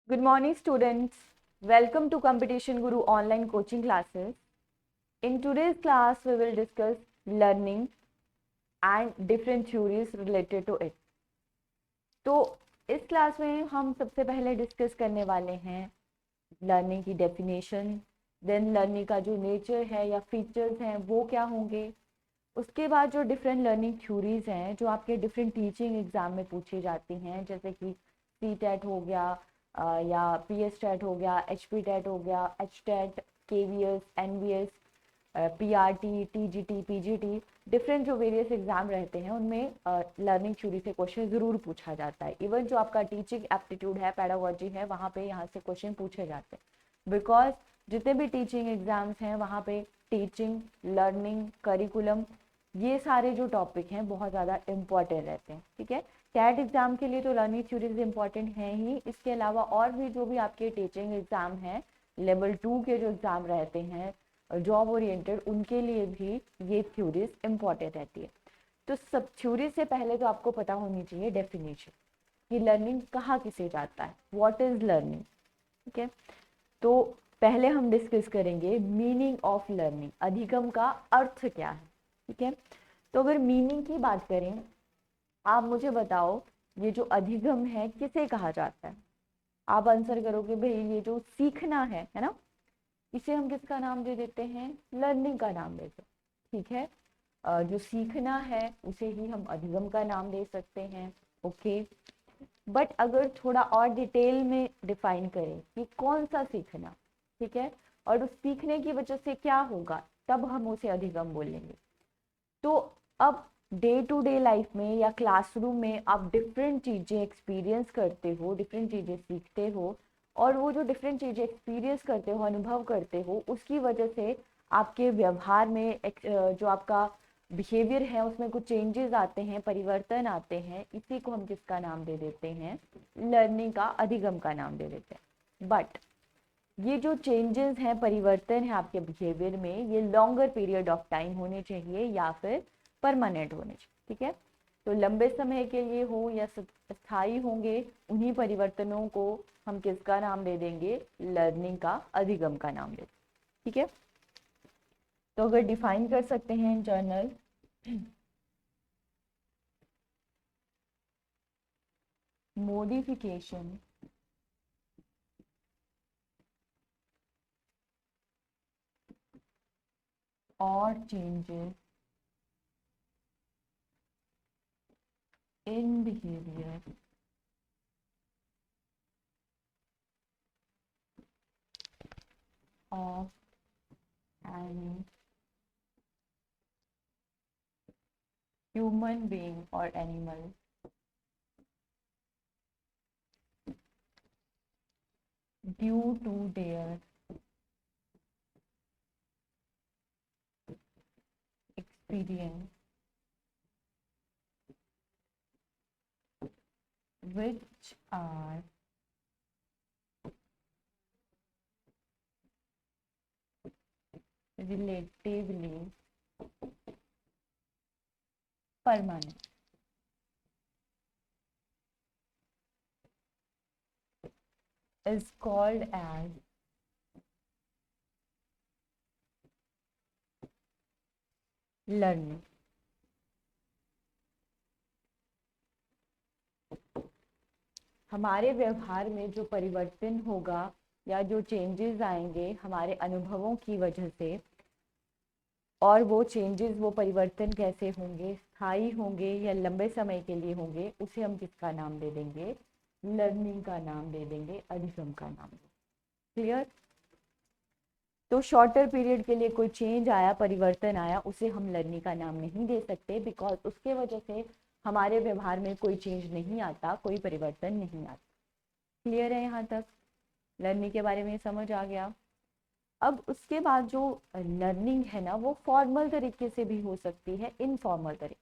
Good morning, students. Welcome to Competition Guru online coaching classes. In today's class, we will discuss learning and different theories related to it. तो इस class में हम सबसे पहले discuss करने वाले हैं लर्निंग की डेफिनेशन, देन लर्निंग का जो नेचर है या फीचर्स हैं वो क्या होंगे, उसके बाद जो डिफरेंट लर्निंग थ्योरीज हैं जो आपके डिफरेंट टीचिंग एग्जाम में पूछी जाती हैं, जैसे कि सी टेट हो गया या पी एस टेट हो गया, एच पी टेट हो गया, H TET, K V S, N V S, P R T, T G T, P G T, different जो वेरियस एग्जाम रहते हैं उनमें लर्निंग थ्योरी से क्वेश्चन ज़रूर पूछा जाता है। इवन जो आपका टीचिंग एप्टीट्यूड है, पैडागोजी है, वहाँ पे यहाँ से क्वेश्चन पूछे जाते हैं। बिकॉज जितने भी टीचिंग एग्जाम्स हैं वहाँ पे टीचिंग, लर्निंग, करिकुलम, ये सारे जो टॉपिक हैं बहुत ज़्यादा इम्पॉर्टेंट रहते हैं। ठीक है, कैट एग्जाम के लिए तो लर्निंग थ्योरीज इम्पॉर्टेंट हैं ही, इसके अलावा और भी जो भी आपके टीचिंग एग्जाम हैं, लेवल 2 के जो एग्ज़ाम रहते हैं जॉब ओरिएंटेड, उनके लिए भी ये थ्योरीज इम्पॉर्टेंट रहती है। तो सब थ्योरी से पहले तो आपको पता होनी चाहिए डेफिनेशन कि लर्निंग कहाँ किसे जाता है, व्हाट इज लर्निंग। ठीक है, तो पहले हम डिस्कस करेंगे मीनिंग ऑफ लर्निंग, अधिगम का अर्थ क्या है। ठीक है, तो अगर मीनिंग की बात करें, आप मुझे बताओ ये जो अधिगम है किसे कहा जाता है। आप आंसर करोगे भाई ये जो सीखना है ना, इसे हम किसका नाम दे देते हैं, लर्निंग का नाम देते हैं। ठीक है, जो सीखना है उसे ही हम अधिगम का नाम दे सकते हैं। ओके, बट अगर थोड़ा और डिटेल में डिफाइन करें कि कौन सा सीखना, ठीक है, और उस सीखने की वजह से क्या होगा, तब हम उसे अधिगम बोलेंगे। तो अब डे टू डे लाइफ में या क्लासरूम में आप डिफरेंट चीज़ें एक्सपीरियंस करते हो, डिफरेंट चीज़ें सीखते हो, और वो जो डिफरेंट चीज़ें एक्सपीरियंस करते हो, अनुभव करते हो, उसकी वजह से आपके व्यवहार में जो आपका बिहेवियर है उसमें कुछ चेंजेस आते हैं, परिवर्तन आते हैं। इसी को हम किसका नाम दे देते हैं, लर्निंग का, अधिगम का नाम दे देते हैं। बट ये जो चेंजेस हैं, परिवर्तन है आपके बिहेवियर में, ये लॉन्गर पीरियड ऑफ टाइम होने चाहिए या फिर परमानेंट होने चाहिए। ठीक है, तो लंबे समय के लिए हो या स्थायी होंगे, उन्हीं परिवर्तनों को हम किसका नाम दे देंगे, लर्निंग का, अधिगम का नाम देंगे। ठीक है, तो अगर डिफाइन कर सकते हैं journal, modification or changes in behavior of an human being or animal due to their experience which are relatively permanent is called as learning। हमारे व्यवहार में जो परिवर्तन होगा या जो चेंजेस आएंगे हमारे अनुभवों की वजह से, और वो चेंजेस, वो परिवर्तन कैसे होंगे, स्थायी होंगे या लंबे समय के लिए होंगे, उसे हम किसका नाम दे देंगे, लर्निंग का नाम दे देंगे, अधिगम का नाम देंगे। क्लियर? तो शॉर्टर पीरियड के लिए कोई चेंज आया, परिवर्तन आया, उसे हम लर्निंग का नाम नहीं दे सकते, बिकॉज उसके वजह से हमारे व्यवहार में कोई चेंज नहीं आता, कोई परिवर्तन नहीं आता। क्लियर है यहाँ तक? लर्निंग के बारे में समझ आ गया। अब उसके बाद जो लर्निंग है ना, वो फॉर्मल तरीके से भी हो सकती है, इनफॉर्मल तरीके,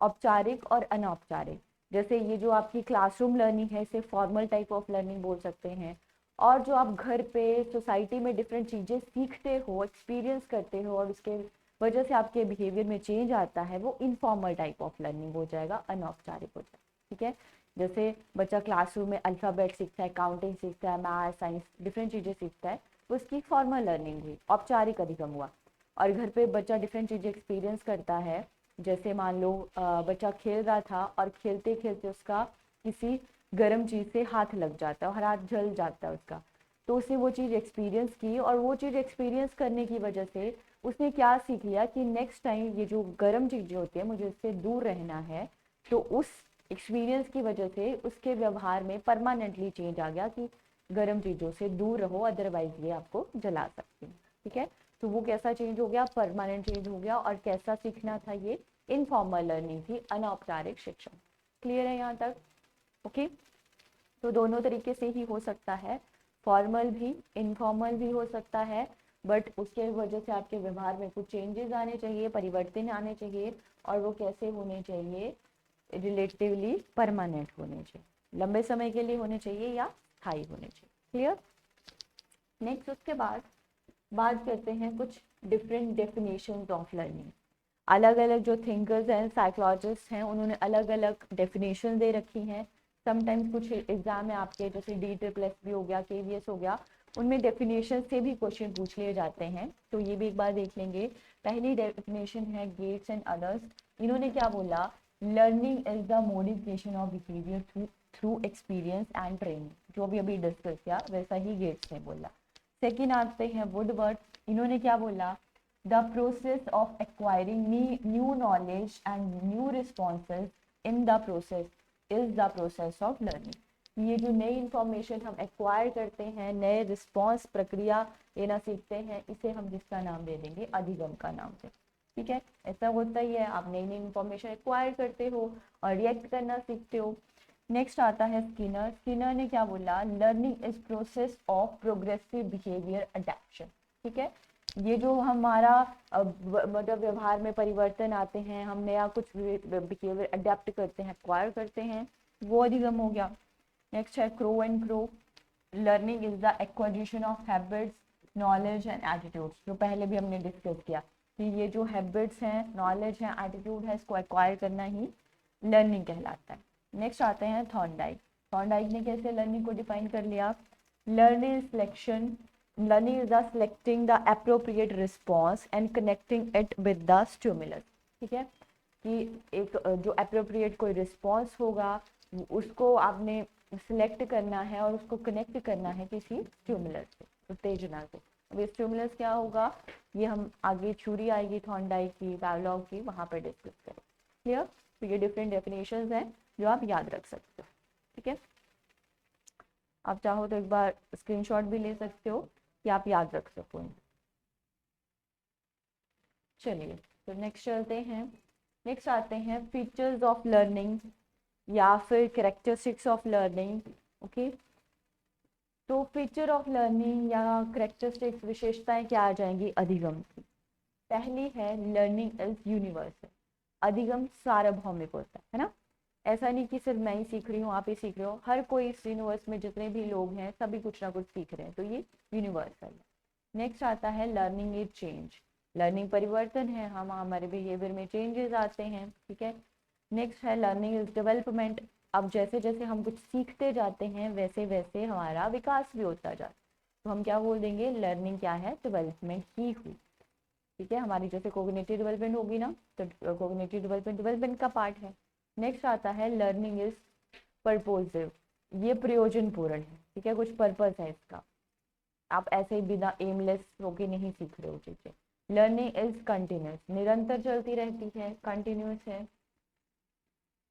औपचारिक और अनौपचारिक। जैसे ये जो आपकी क्लासरूम लर्निंग है, इसे फॉर्मल टाइप ऑफ लर्निंग बोल सकते हैं। और जो आप घर पे, सोसाइटी में डिफरेंट चीज़ें सीखते हो, एक्सपीरियंस करते हो, और उसके वजह से आपके बिहेवियर में चेंज आता है, वो इनफॉर्मल टाइप ऑफ लर्निंग हो जाएगा, अनौपचारिक हो जाएगा। ठीक है, जैसे बच्चा क्लासरूम में अल्फ़ाबेट सीखता है, काउंटिंग सीखता है, मैथ साइंस डिफरेंट चीज़ें सीखता है, उसकी फॉर्मल लर्निंग हुई, औपचारिक अधिगम हुआ। और घर पे बच्चा डिफरेंट चीज़ें एक्सपीरियंस करता है, जैसे मान लो बच्चा खेल रहा था और खेलते खेलते उसका किसी गर्म चीज़ से हाथ लग जाता है और हाथ जल जाता है उसका, तो उसने वो चीज़ एक्सपीरियंस की और वो चीज़ एक्सपीरियंस करने की वजह से उसने क्या सीख लिया कि नेक्स्ट टाइम ये जो गर्म चीज़ें होती है मुझे इससे दूर रहना है। तो उस एक्सपीरियंस की वजह से उसके व्यवहार में परमानेंटली चेंज आ गया कि गर्म चीज़ों से दूर रहो, अदरवाइज ये आपको जला सकती है। ठीक है, तो वो कैसा चेंज हो गया, परमानेंट चेंज हो गया। और कैसा सीखना था, ये इनफॉर्मल लर्निंग थी, अनौपचारिक शिक्षा। क्लियर है यहाँ तक? ओके, तो दोनों तरीके से ही हो सकता है, फॉर्मल भी इनफॉर्मल भी हो सकता है, बट उसके वजह से आपके व्यवहार में कुछ चेंजेस आने चाहिए, परिवर्तन आने चाहिए, और वो कैसे होने चाहिए, रिलेटिवली परमानेंट होने चाहिए, लंबे समय के लिए होने चाहिए या स्थायी होने चाहिए। क्लियर? नेक्स्ट उसके बाद बात करते हैं कुछ डिफरेंट डेफिनेशंस ऑफ लर्निंग। अलग अलग जो थिंकर्स हैं, साइकोलॉजिस्ट हैं, उन्होंने अलग अलग डेफिनेशन दे रखी हैं। समटाइम्स कुछ एग्जाम में आपके जैसे DSSS हो गया, KVS हो गया, उनमें डेफिनेशन से भी क्वेश्चन पूछ लिए जाते हैं, तो ये भी एक बार देख लेंगे। पहली डेफिनेशन है गेट्स एंड अदर्स। इन्होंने क्या बोला, learning is the modification of behaviour through experience and training. जो भी अभी डिस्कस किया वैसा ही गेट्स ने बोला। सेकेंड आते हैं वुडवर्ड। इन्होंने क्या बोला, the process of acquiring new knowledge and new responses in the process is the process of learning। ये जो नई इंफॉर्मेशन हम एक्वायर करते हैं, नए रिस्पॉन्स प्रक्रिया लेना सीखते हैं, इसे हम जिसका नाम दे देंगे अधिगम का नाम दें। ठीक है, ऐसा होता ही है, आप नई नई इंफॉर्मेशन एक्वायर करते हो और रिएक्ट करना सीखते हो। नेक्स्ट आता है स्किनर। स्किनर ने क्या बोला, learning is process of progressive behaviour adaptation. ठीक है, ये जो हमारा मतलब व्यवहार में परिवर्तन आते हैं, हम नया कुछ बिहेवियर अडेप्ट करते हैं, एक्वायर करते हैं, वो अधिगम हो गया। नेक्स्ट है crow and crow. Learning is the acquisition of habits, knowledge and attitudes. जो पहले भी हमने डिस्कस किया कि ये जो हैबिट्स हैं, नॉलेज है, एटीट्यूड है, इसको एक्वायर करना ही लर्निंग कहलाता है। नेक्स्ट आते हैं थॉर्नडाइक। थॉर्नडाइक ने कैसे लर्निंग को डिफाइन कर लिया, learning selection, learning is the selecting the appropriate response and connecting it with the stimulus। ठीक है, कि एक जो appropriate कोई response होगा उसको आपने select करना है और उसको connect करना है किसी stimulus से, उत्तेजना से। अब ये stimulus क्या होगा, ये हम आगे थ्योरी आएगी थॉर्नडाइक की, पावलोव की, वहाँ पर डिस्कस करें। क्लियर? तो ये डिफरेंट डेफिनेशंस हैं जो आप याद रख सकते हो। ठीक है, आप चाहो तो एक बार स्क्रीनशॉट भी ले सकते हो कि आप याद रख सको। चलिए, तो नेक्स्ट चलते हैं। नेक्स्ट आते हैं फीचर्स ऑफ लर्निंग या फिर कैरेक्टरिस्टिक्स ऑफ लर्निंग। ओके, तो फीचर ऑफ लर्निंग या कैरेक्टरिस्टिक्स, विशेषताएं क्या आ जाएंगी अधिगम की। पहली है लर्निंग इज यूनिवर्सल। अधिगम सार्वभौमिक होता है ना, ऐसा नहीं कि सिर्फ मैं ही सीख रही हूँ, आप ही सीख रहे हो, हर कोई इस यूनिवर्स में जितने भी लोग हैं सभी कुछ ना कुछ सीख रहे हैं, तो ये यूनिवर्सल है। नेक्स्ट आता है लर्निंग इज चेंज। लर्निंग परिवर्तन है, हम हमारे बिहेवियर में चेंजेस आते हैं। ठीक है, नेक्स्ट है लर्निंग इज डेवलपमेंट। अब जैसे जैसे हम कुछ सीखते जाते हैं वैसे वैसे हमारा विकास भी होता जाता है, तो हम क्या बोल देंगे, लर्निंग क्या है, डेवलपमेंट ही हुई। ठीक है, हमारी जैसे कोग्निटिव डेवलपमेंट होगी ना, तो कोग्निटिव डेवलपमेंट का पार्ट है। नेक्स्ट आता है लर्निंग इज पर्पोजिव। ये प्रयोजनपूर्ण है। ठीक है, कुछ पर्पस है इसका, आप ऐसे ही बिना एमलेस होके नहीं सीख रहे हो चीजें। लर्निंग इज कंटिन्यूस, निरंतर चलती रहती है, कंटिन्यूस है।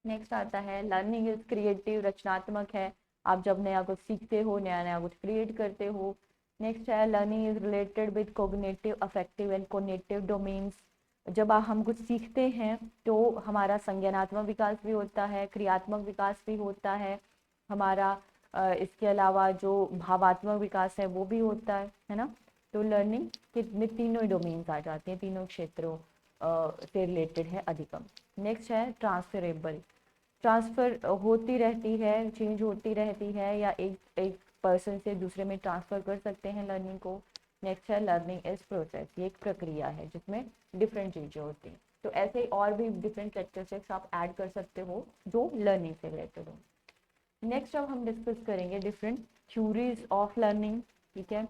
नेक्स्ट आता है लर्निंग इज क्रिएटिव, रचनात्मक है, आप जब नया कुछ सीखते हो, नया नया कुछ क्रिएट करते हो। नेक्स्ट है learning is related with cognitive, affective and cognitive domains. जब हम कुछ सीखते हैं तो हमारा संज्ञानात्मक विकास भी होता है, क्रियात्मक विकास भी होता है, हमारा इसके अलावा जो भावात्मक विकास है वो भी होता है ना। तो लर्निंग के में तीनों डोमेन्स आ जाते हैं, तीनों क्षेत्रों से रिलेटेड है अधिगम। नेक्स्ट है ट्रांसफरेबल। ट्रांसफ़र होती रहती है, चेंज होती रहती है, या एक एक पर्सन से दूसरे में ट्रांसफ़र कर सकते हैं लर्निंग को। नेक्स्ट है लर्निंग इज प्रोसेस। ये एक प्रक्रिया है जिसमें डिफरेंट चीज़ें होती हैं, तो ऐसे और भी डिफरेंट कैरेक्टरिस्टिक्स आप ऐड कर सकते हो जो लर्निंग से रिलेटेड हो। नेक्स्ट अब हम डिस्कस करेंगे डिफरेंट थ्योरीज ऑफ लर्निंग, ठीक है।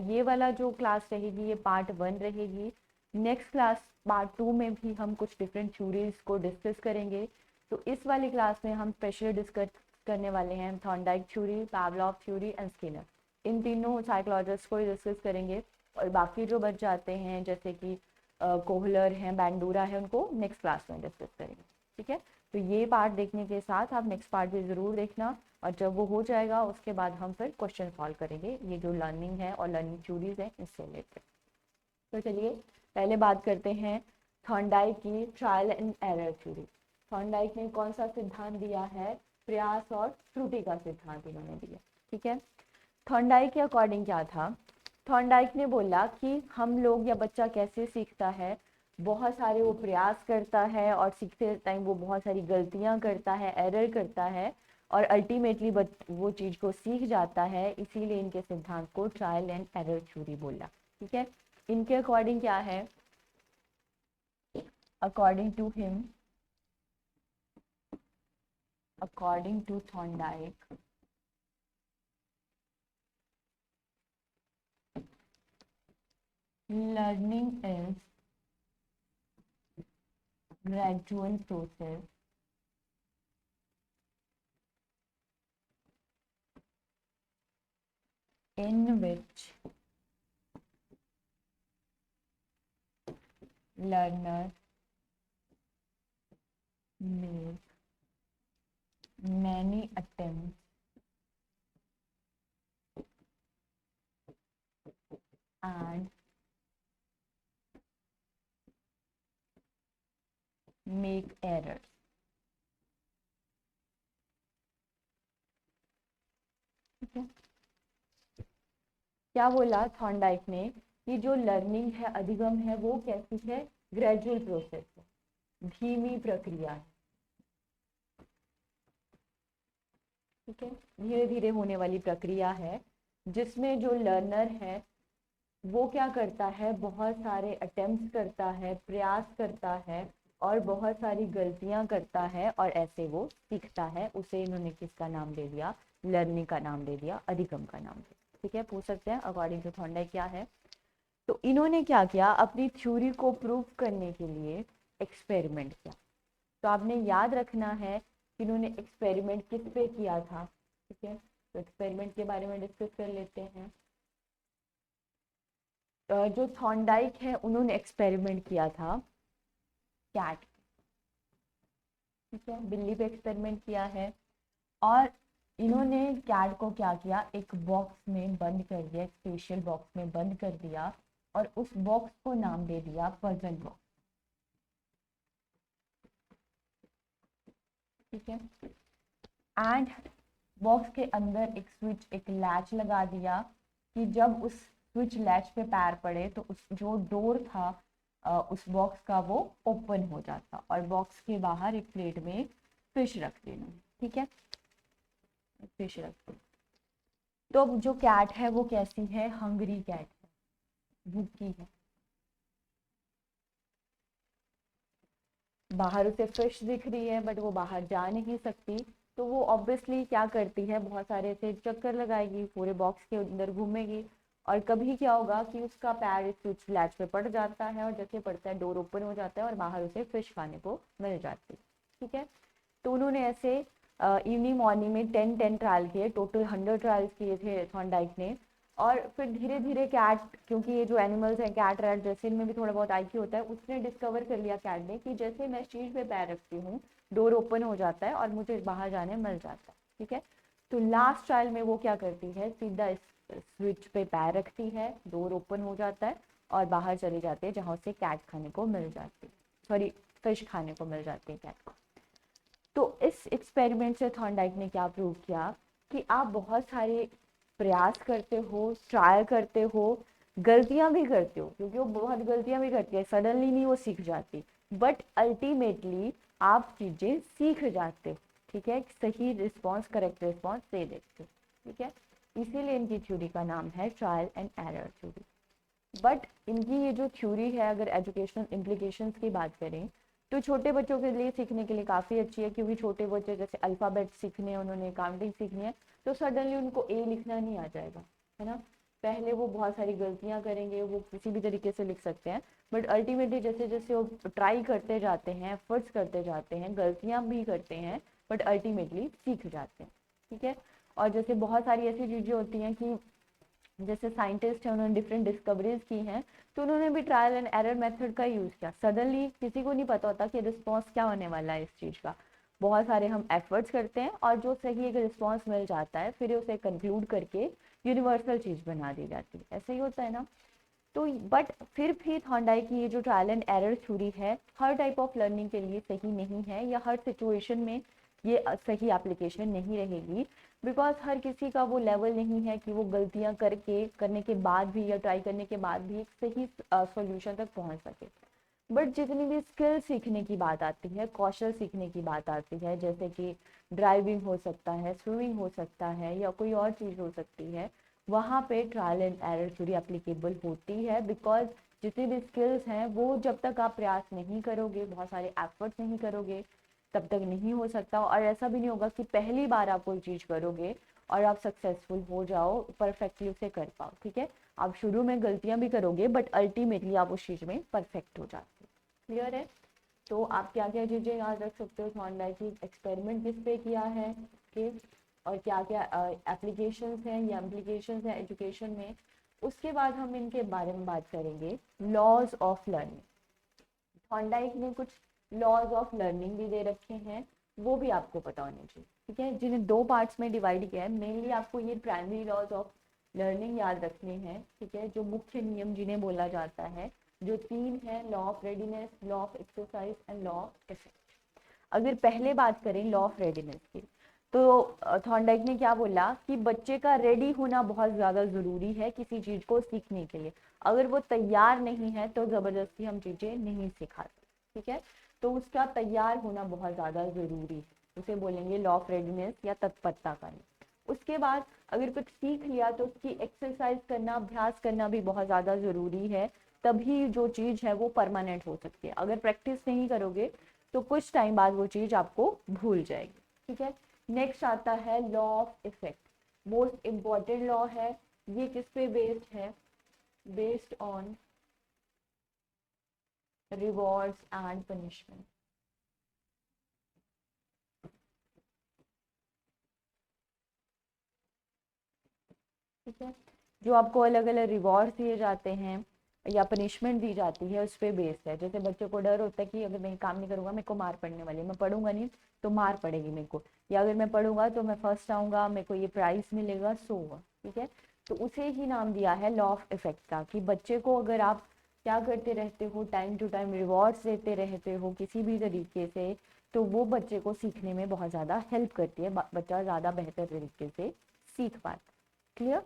ये वाला जो क्लास रहेगी ये पार्ट 1 रहेगी। नेक्स्ट क्लास पार्ट 2 में भी हम कुछ डिफरेंट थ्योरीज को डिस्कस करेंगे। तो इस वाली क्लास में हम स्पेशली डिस्कस करने वाले हैं Thorndike theory, Pavlov theory and Skinner. इन तीनों साइकोलॉजिस्ट को डिस्कस करेंगे और बाकी जो बच जाते हैं जैसे कि कोहलर हैं, बैंडूरा है, उनको नेक्स्ट क्लास में डिस्कस करेंगे, ठीक है। तो ये पार्ट देखने के साथ आप नेक्स्ट पार्ट भी ज़रूर देखना, और जब वो हो जाएगा उसके बाद हम फिर क्वेश्चन सॉल्व करेंगे ये जो लर्निंग है और लर्निंग थ्योरीज है इससे रिलेटेड। तो चलिए पहले बात करते हैं थॉर्नडाइक की trial and error theory. Thorndike ने कौन सा सिद्धांत दिया है? प्रयास और त्रुटि का सिद्धांत इन्होंने दिया, ठीक है। थॉर्नडाइक के अकॉर्डिंग क्या था? थॉर्नडाइक ने बोला कि हम लोग या बच्चा कैसे सीखता है, बहुत सारे वो प्रयास करता है और सीखते टाइम वो बहुत सारी गलतियां करता है, एरर करता है और अल्टीमेटली वो चीज़ को सीख जाता है। इसीलिए इनके सिद्धांत को ट्रायल एंड एरर थ्योरी बोला, ठीक है। इनके अकॉर्डिंग क्या है? According to him, according to Thorndike, learning is gradual process in which learner make many attempts and make errors, ठीक है। क्या बोला थॉर्नडाइक ने कि जो लर्निंग है, अधिगम है, वो कैसी है? ग्रेजुअल प्रोसेस है, धीमी प्रक्रिया है, ठीक है। धीरे धीरे होने वाली प्रक्रिया है जिसमें जो लर्नर है वो क्या करता है? बहुत सारे अटेम्प्ट्स करता है, प्रयास करता है और बहुत सारी गलतियां करता है और ऐसे वो सीखता है। उसे इन्होंने किसका नाम दे दिया? लर्निंग का नाम दे दिया, अधिगम का नाम दे दिया, ठीक है। पूछ सकते हैं अकॉर्डिंग टू थॉर्नडाइक क्या है। तो इन्होंने क्या किया? अपनी थ्योरी को प्रूव करने के लिए एक्सपेरिमेंट किया। तो आपने याद रखना है कि इन्होंने एक्सपेरिमेंट किस पे किया था, ठीक है। तो एक्सपेरिमेंट के बारे में डिस्कस कर लेते हैं। जो थॉर्नडाइक है उन्होंने एक्सपेरिमेंट किया था कैट, ठीक है, बिल्ली पे एक्सपेरिमेंट किया है। और इन्होंने कैट को क्या किया? एक बॉक्स में बंद कर दिया, एक स्पेशल बॉक्स में बंद कर दिया और उस बॉक्स को नाम दे दिया पजल बॉक्स, ठीक है। एंड बॉक्स के अंदर एक स्विच, एक लैच लगा दिया कि जब उस स्विच लैच पे पैर पड़े तो उस जो डोर था उस बॉक्स का वो ओपन हो जाता और बॉक्स के बाहर एक प्लेट में फिश रख देना, ठीक है। फिश रख दो। तो अब जो कैट है वो कैसी है? हंगरी कैट है, भूखी है। बाहर उसे फिश दिख रही है बट वो बाहर जा नहीं सकती, तो वो ऑब्वियसली क्या करती है? बहुत सारे ऐसे चक्कर लगाएगी, पूरे बॉक्स के अंदर घूमेगी और कभी क्या होगा कि उसका पैर इस स्विच लैच पे पड़ जाता है और जैसे पड़ता है डोर ओपन हो जाता है और बाहर उसे फिश खाने को मिल जाती है, ठीक है। तो उन्होंने ऐसे इवनिंग मॉर्निंग में 10 ट्रायल किए, टोटल 100 ट्रायल्स किए थे थॉर्नडाइक ने। और फिर धीरे धीरे कैट, क्योंकि ये जो एनिमल्स हैं कैट रैट जैसे, इनमें भी थोड़ा बहुत आईक्यू होता है, उसने डिस्कवर कर लिया कैट ने कि जैसे मैं चीज पे पैर रखती हूँ डोर ओपन हो जाता है और मुझे बाहर जाने मिल जाता है, ठीक है। तो लास्ट ट्रायल में वो क्या करती है? सीधा स्विच पे पैर रखती है, डोर ओपन हो जाता है और बाहर चली जाती है जहाँ उसे कैट खाने को मिल जाती है, सॉरी फिश खाने को मिल जाती है कैट को। तो इस एक्सपेरिमेंट से थॉर्नडाइक ने क्या प्रूव किया कि आप बहुत सारे प्रयास करते हो, ट्राई करते हो, गलतियां भी करते हो, क्योंकि वो बहुत गलतियां भी करती है, सडनली नहीं वो सीख जाती, बट अल्टीमेटली आप चीजें सीख जाते हो, ठीक है। सही रिस्पॉन्स, करेक्ट रिस्पॉन्स दे देते हो, ठीक है। इसीलिए इनकी थ्योरी का नाम है trial and error theory. But इनकी ये जो थ्योरी है, अगर एजुकेशनल इम्प्लीकेशंस की बात करें तो छोटे बच्चों के लिए सीखने के लिए काफ़ी अच्छी है, क्योंकि छोटे बच्चे जैसे अल्फ़ाबेट सीखने हैं, उन्होंने काउंटिंग सीखनी है, तो सडनली उनको ए लिखना नहीं आ जाएगा, है ना। पहले वो बहुत सारी गलतियां करेंगे, वो किसी भी तरीके से लिख सकते हैं, बट अल्टीमेटली जैसे जैसे वो ट्राई करते जाते हैं, एफर्ट्स करते जाते हैं, गलतियां भी करते हैं, बट अल्टीमेटली सीख जाते हैं, ठीक है। और जैसे बहुत सारी ऐसी चीज़ें होती हैं कि जैसे साइंटिस्ट हैं, उन्होंने डिफरेंट डिस्कवरीज की हैं, तो उन्होंने भी ट्रायल एंड एरर मेथड का यूज़ किया। सडनली किसी को नहीं पता होता कि रिस्पॉन्स क्या होने वाला है इस चीज़ का। बहुत सारे हम एफर्ट्स करते हैं और जो सही एक रिस्पॉन्स मिल जाता है, फिर उसे कंक्लूड करके यूनिवर्सल चीज़ बना दी जाती है। ऐसा ही होता है ना। तो बट फिर भी थॉर्नडाइक की ये जो ट्रायल एंड एरर थ्योरी है, हर टाइप ऑफ लर्निंग के लिए सही नहीं है, या हर सिचुएशन में ये सही एप्लीकेशन नहीं रहेगी, बिकॉज हर किसी का वो लेवल नहीं है कि वो गलतियां करने के बाद भी या ट्राई करने के बाद भी एक सही सॉल्यूशन तक पहुंच सके। बट जितनी भी स्किल सीखने की बात आती है, कौशल सीखने की बात आती है, जैसे कि ड्राइविंग हो सकता है, स्विमिंग हो सकता है, या कोई और चीज़ हो सकती है, वहाँ पे trial and error theory applicable होती है। बिकॉज जितनी भी स्किल्स हैं वो जब तक आप प्रयास नहीं करोगे, बहुत सारे एफर्ट्स नहीं करोगे, तब तक नहीं हो सकता। और ऐसा भी नहीं होगा कि पहली बार आप कोई चीज़ करोगे और आप सक्सेसफुल हो जाओ, परफेक्टली उसे कर पाओ, ठीक है। आप शुरू में गलतियां भी करोगे, बट अल्टीमेटली आप उस चीज़ में परफेक्ट हो जाते हो। क्लियर है। तो आप क्या क्या चीज़ें याद रख सकते हो थॉर्नडाइक की एक्सपेरिमेंट किस पे किया है, के और क्या क्या एप्लीकेशंस हैं या एप्लीकेशंस हैं एजुकेशन में। उसके बाद हम इनके बारे में बात करेंगे, लॉज ऑफ लर्निंग। थॉर्नडाइक ने कुछ लॉज ऑफ लर्निंग भी दे रखे हैं, वो भी आपको पता होने चाहिए, ठीक है, जिन्हें दो पार्ट्स में डिवाइड किया है। मेनली आपको ये प्राइमरी लॉज ऑफ लर्निंग याद रखने हैं, ठीक है, जो मुख्य नियम जिन्हें बोला जाता है, जो तीन है, law of readiness, law of exercise and law of effect. अगर पहले बात करें लॉ ऑफ रेडीनेस की, तो थॉर्नडाइक ने क्या बोला कि बच्चे का रेडी होना बहुत ज़्यादा ज़रूरी है किसी चीज़ को सीखने के लिए। अगर वो तैयार नहीं है तो ज़बरदस्ती हम चीज़ें नहीं सिखाते, ठीक है। तो उसका तैयार होना बहुत ज़्यादा ज़रूरी है, उसे बोलेंगे लॉ ऑफ रेडीनेस या तत्परता का। उसके बाद अगर कुछ सीख लिया तो उसकी एक्सरसाइज करना, अभ्यास करना भी बहुत ज़्यादा ज़रूरी है, तभी जो चीज़ है वो परमानेंट हो सकती है। अगर प्रैक्टिस नहीं करोगे तो कुछ टाइम बाद वो चीज़ आपको भूल जाएगी, ठीक है। नेक्स्ट आता है law of effect, most important law है। ये किस पे बेस्ड है, based on rewards and punishment, ठीक है। जो आपको अलग अलग रिवॉर्ड्स दिए जाते हैं या पनिशमेंट दी जाती है, उस पर बेस्ड है। जैसे बच्चों को डर होता है कि अगर मैं काम नहीं करूँगा मेरे को मार पड़ने वाली है, मैं पढ़ूंगा नहीं तो मार पड़ेगी मेरे को, या अगर मैं पढ़ूंगा तो मैं फर्स्ट आऊँगा, मेरे को ये प्राइज़ मिलेगा, सो हुआ, ठीक है। तो उसे ही नाम दिया है लॉ ऑफ इफेक्ट का, कि बच्चे को अगर आप क्या करते रहते हो, टाइम टू टाइम रिवॉर्ड्स देते रहते हो किसी भी तरीके से, तो वो बच्चे को सीखने में बहुत ज़्यादा हेल्प करती है, बच्चा ज़्यादा बेहतर तरीके से सीख पाता। क्लियर।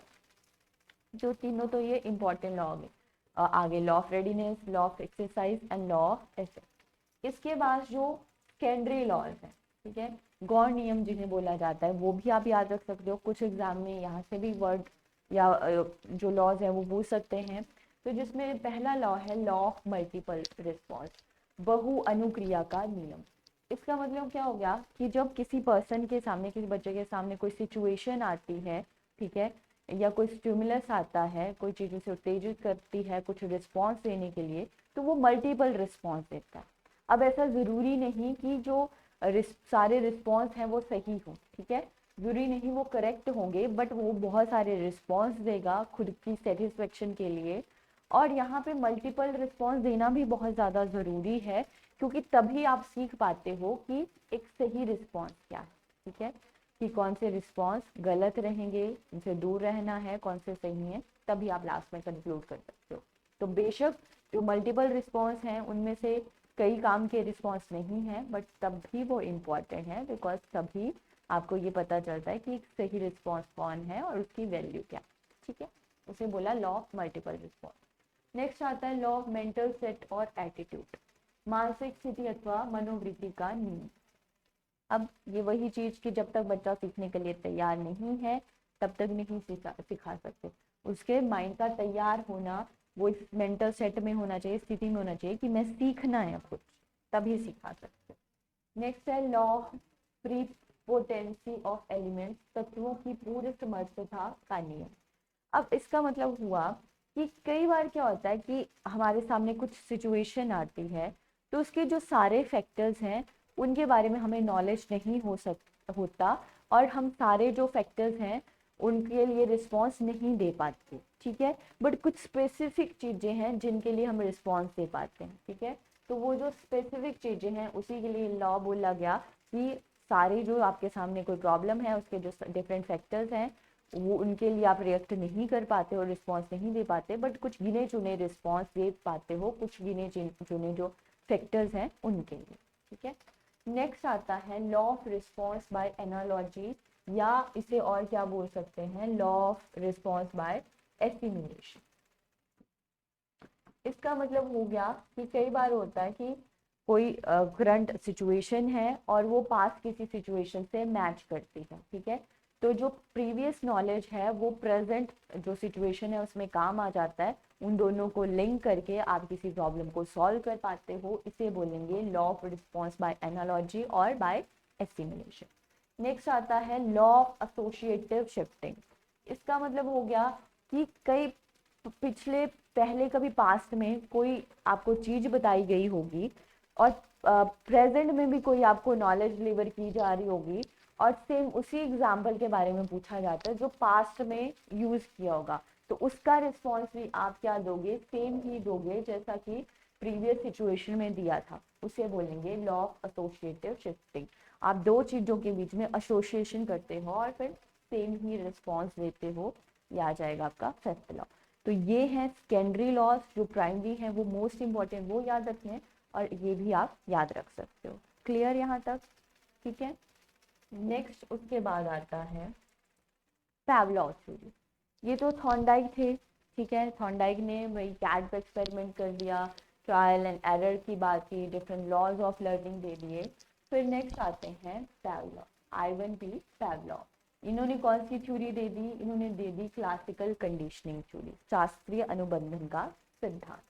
जो तीनों तो ये इंपॉर्टेंट लॉ है। आगे law of readiness, law of exercise and law of effect. इसके बाद जो सेकेंडरी लॉज है, ठीक है, गौण नियम जिन्हें बोला जाता है, वो भी आप याद रख सकते हो। कुछ एग्जाम में यहाँ से भी वर्ड या जो लॉज है वो पूछ सकते हैं। तो जिसमें पहला लॉ है लॉ ऑफ मल्टीपल रिस्पॉन्स, बहु अनुक्रिया का नियम। इसका मतलब क्या हो गया कि जब किसी पर्सन के सामने, किसी बच्चे के सामने कोई सिचुएशन आती है, ठीक है, या कोई स्टिमुलस आता है, कोई चीज़ उसे उत्तेजित करती है कुछ रिस्पॉन्स देने के लिए, तो वो मल्टीपल रिस्पॉन्स देता है। अब ऐसा ज़रूरी नहीं कि जो सारे रिस्पॉन्स हैं वो सही हो, ठीक है, ज़रूरी नहीं वो करेक्ट होंगे, बट वो बहुत सारे रिस्पॉन्स देगा खुद की सेटिस्फेक्शन के लिए। और यहाँ पे मल्टीपल रिस्पॉन्स देना भी बहुत ज़्यादा ज़रूरी है, क्योंकि तभी आप सीख पाते हो कि एक सही रिस्पॉन्स क्या है, ठीक है, कि कौन से रिस्पॉन्स गलत रहेंगे, उनसे दूर रहना है, कौन से सही है, तभी आप लास्ट में कंक्लूड कर सकते हो। तो बेशक जो मल्टीपल रिस्पॉन्स हैं उनमें से कई काम के रिस्पॉन्स नहीं है, बट तब भी वो इम्पॉर्टेंट है, बिकॉज तभी आपको ये पता चलता है कि एक सही रिस्पॉन्स कौन है और उसकी वैल्यू क्या, ठीक है। उसे बोला law of multiple response. Next आता है लॉ ऑफ मेंटल सेट और एटीट्यूड, मानसिक स्थिति अथवा मनोवृत्ति का नियम। अब ये वही चीज़ कि जब तक बच्चा सीखने के लिए तैयार नहीं है तब तक नहीं सिखा सकते। उसके माइंड का तैयार होना वो इस मेंटल सेट में होना चाहिए, स्थिति में होना चाहिए कि मैं सीखना है कुछ, तभी सिखा सकते हो। नेक्स्ट है law of prepotency of elements, तत्वों की पूर्व समर्थता का नियम। अब इसका मतलब हुआ कि कई बार क्या होता है कि हमारे सामने कुछ सिचुएशन आती है तो उसके जो सारे फैक्टर्स हैं उनके बारे में हमें नॉलेज नहीं होता, और हम सारे जो फैक्टर्स हैं उनके लिए रिस्पॉन्स नहीं दे पाते, ठीक है। बट कुछ स्पेसिफिक चीज़ें हैं जिनके लिए हम रिस्पॉन्स दे पाते हैं, ठीक है। तो वो जो स्पेसिफिक चीज़ें हैं उसी के लिए लॉ बोला गया कि सारे जो आपके सामने कोई प्रॉब्लम है उसके जो डिफरेंट फैक्टर्स हैं वो उनके लिए आप रिएक्ट नहीं कर पाते हो, रिस्पॉन्स नहीं दे पाते, बट कुछ गिने चुने रिस्पॉन्स दे पाते हो, कुछ गिने चुने जो फैक्टर्स हैं उनके लिए, ठीक है। नेक्स्ट आता है law of response by analogy, या इसे और क्या बोल सकते हैं, law of response by estimation. इसका मतलब हो गया कि कई बार होता है कि कोई करंट सिचुएशन है और वो पास किसी सिचुएशन से मैच करती है, ठीक है। तो जो प्रीवियस नॉलेज है वो प्रेजेंट जो सिचुएशन है उसमें काम आ जाता है, उन दोनों को लिंक करके आप किसी प्रॉब्लम को सॉल्व कर पाते हो, इसे बोलेंगे law of response by analogy और बाय एस्टिमेशन। नेक्स्ट आता है लॉ ऑफ एसोसिएटिव शिफ्टिंग। इसका मतलब हो गया कि कई पिछले पहले कभी पास्ट में कोई आपको चीज बताई गई होगी और प्रेजेंट में भी कोई आपको नॉलेज डिलीवर की जा रही होगी और सेम उसी एग्जाम्पल के बारे में पूछा जाता है जो पास्ट में यूज किया होगा, तो उसका रिस्पॉन्स भी आप क्या दोगे, सेम ही दोगे जैसा कि प्रीवियस सिचुएशन में दिया था, उसे बोलेंगे लॉ ऑफ एसोसिएटिव शिफ्टिंग। आप दो चीजों के बीच में एसोसिएशन करते हो और फिर सेम ही रिस्पॉन्स देते हो, ये आ जाएगा आपका फिफ्थ लॉ। तो ये है सेकेंडरी लॉज, जो प्राइमरी है वो मोस्ट इंपॉर्टेंट वो याद रखने हैं और ये भी आप याद रख सकते हो। क्लियर यहाँ तक, ठीक है। नेक्स्ट उसके बाद आता है पैवलॉव थ्योरी। ये तो थॉर्नडाइक थे, ठीक है। थॉर्नडाइक ने वही कैट पे एक्सपेरिमेंट कर दिया, ट्रायल एंड एरर की बात की, different laws of learning they दिए। फिर नेक्स्ट आते हैं पैवलॉव, आइवन पी पैवलॉव। इन्होंने कौन सी थ्योरी दे दी, इन्होंने दे दी क्लासिकल कंडीशनिंग थ्योरी, शास्त्रीय अनुबंधन का सिद्धांत,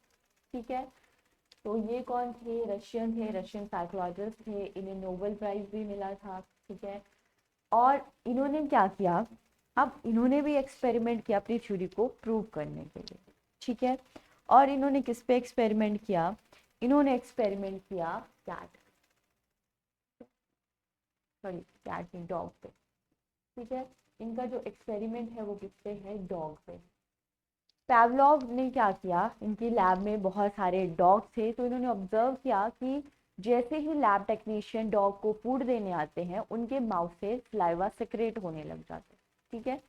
ठीक है। तो ये कौन थे, रशियन थे, रशियन साइकोलॉजिस्ट थे, इन्हें नोबेल प्राइज भी मिला था, ठीक है। और इन्होंने क्या किया, अब इन्होंने भी एक्सपेरिमेंट किया अपनी थ्योरी को प्रूव करने के लिए, ठीक है। और इन्होंने किस पे एक्सपेरिमेंट किया, इन्होंने एक्सपेरिमेंट किया कैट, सॉरी कैट नहीं डॉग पे, ठीक है। इनका जो एक्सपेरिमेंट है वो किस पे है, डॉग पे। पैवलॉव ने क्या किया, इनकी लैब में बहुत सारे डॉग थे, तो इन्होंने ऑब्जर्व किया कि जैसे ही लैब टेक्नीशियन डॉग को फूड देने आते हैं उनके माउथ से सलाइवा सेक्रेट होने लग जाते हैं, ठीक है।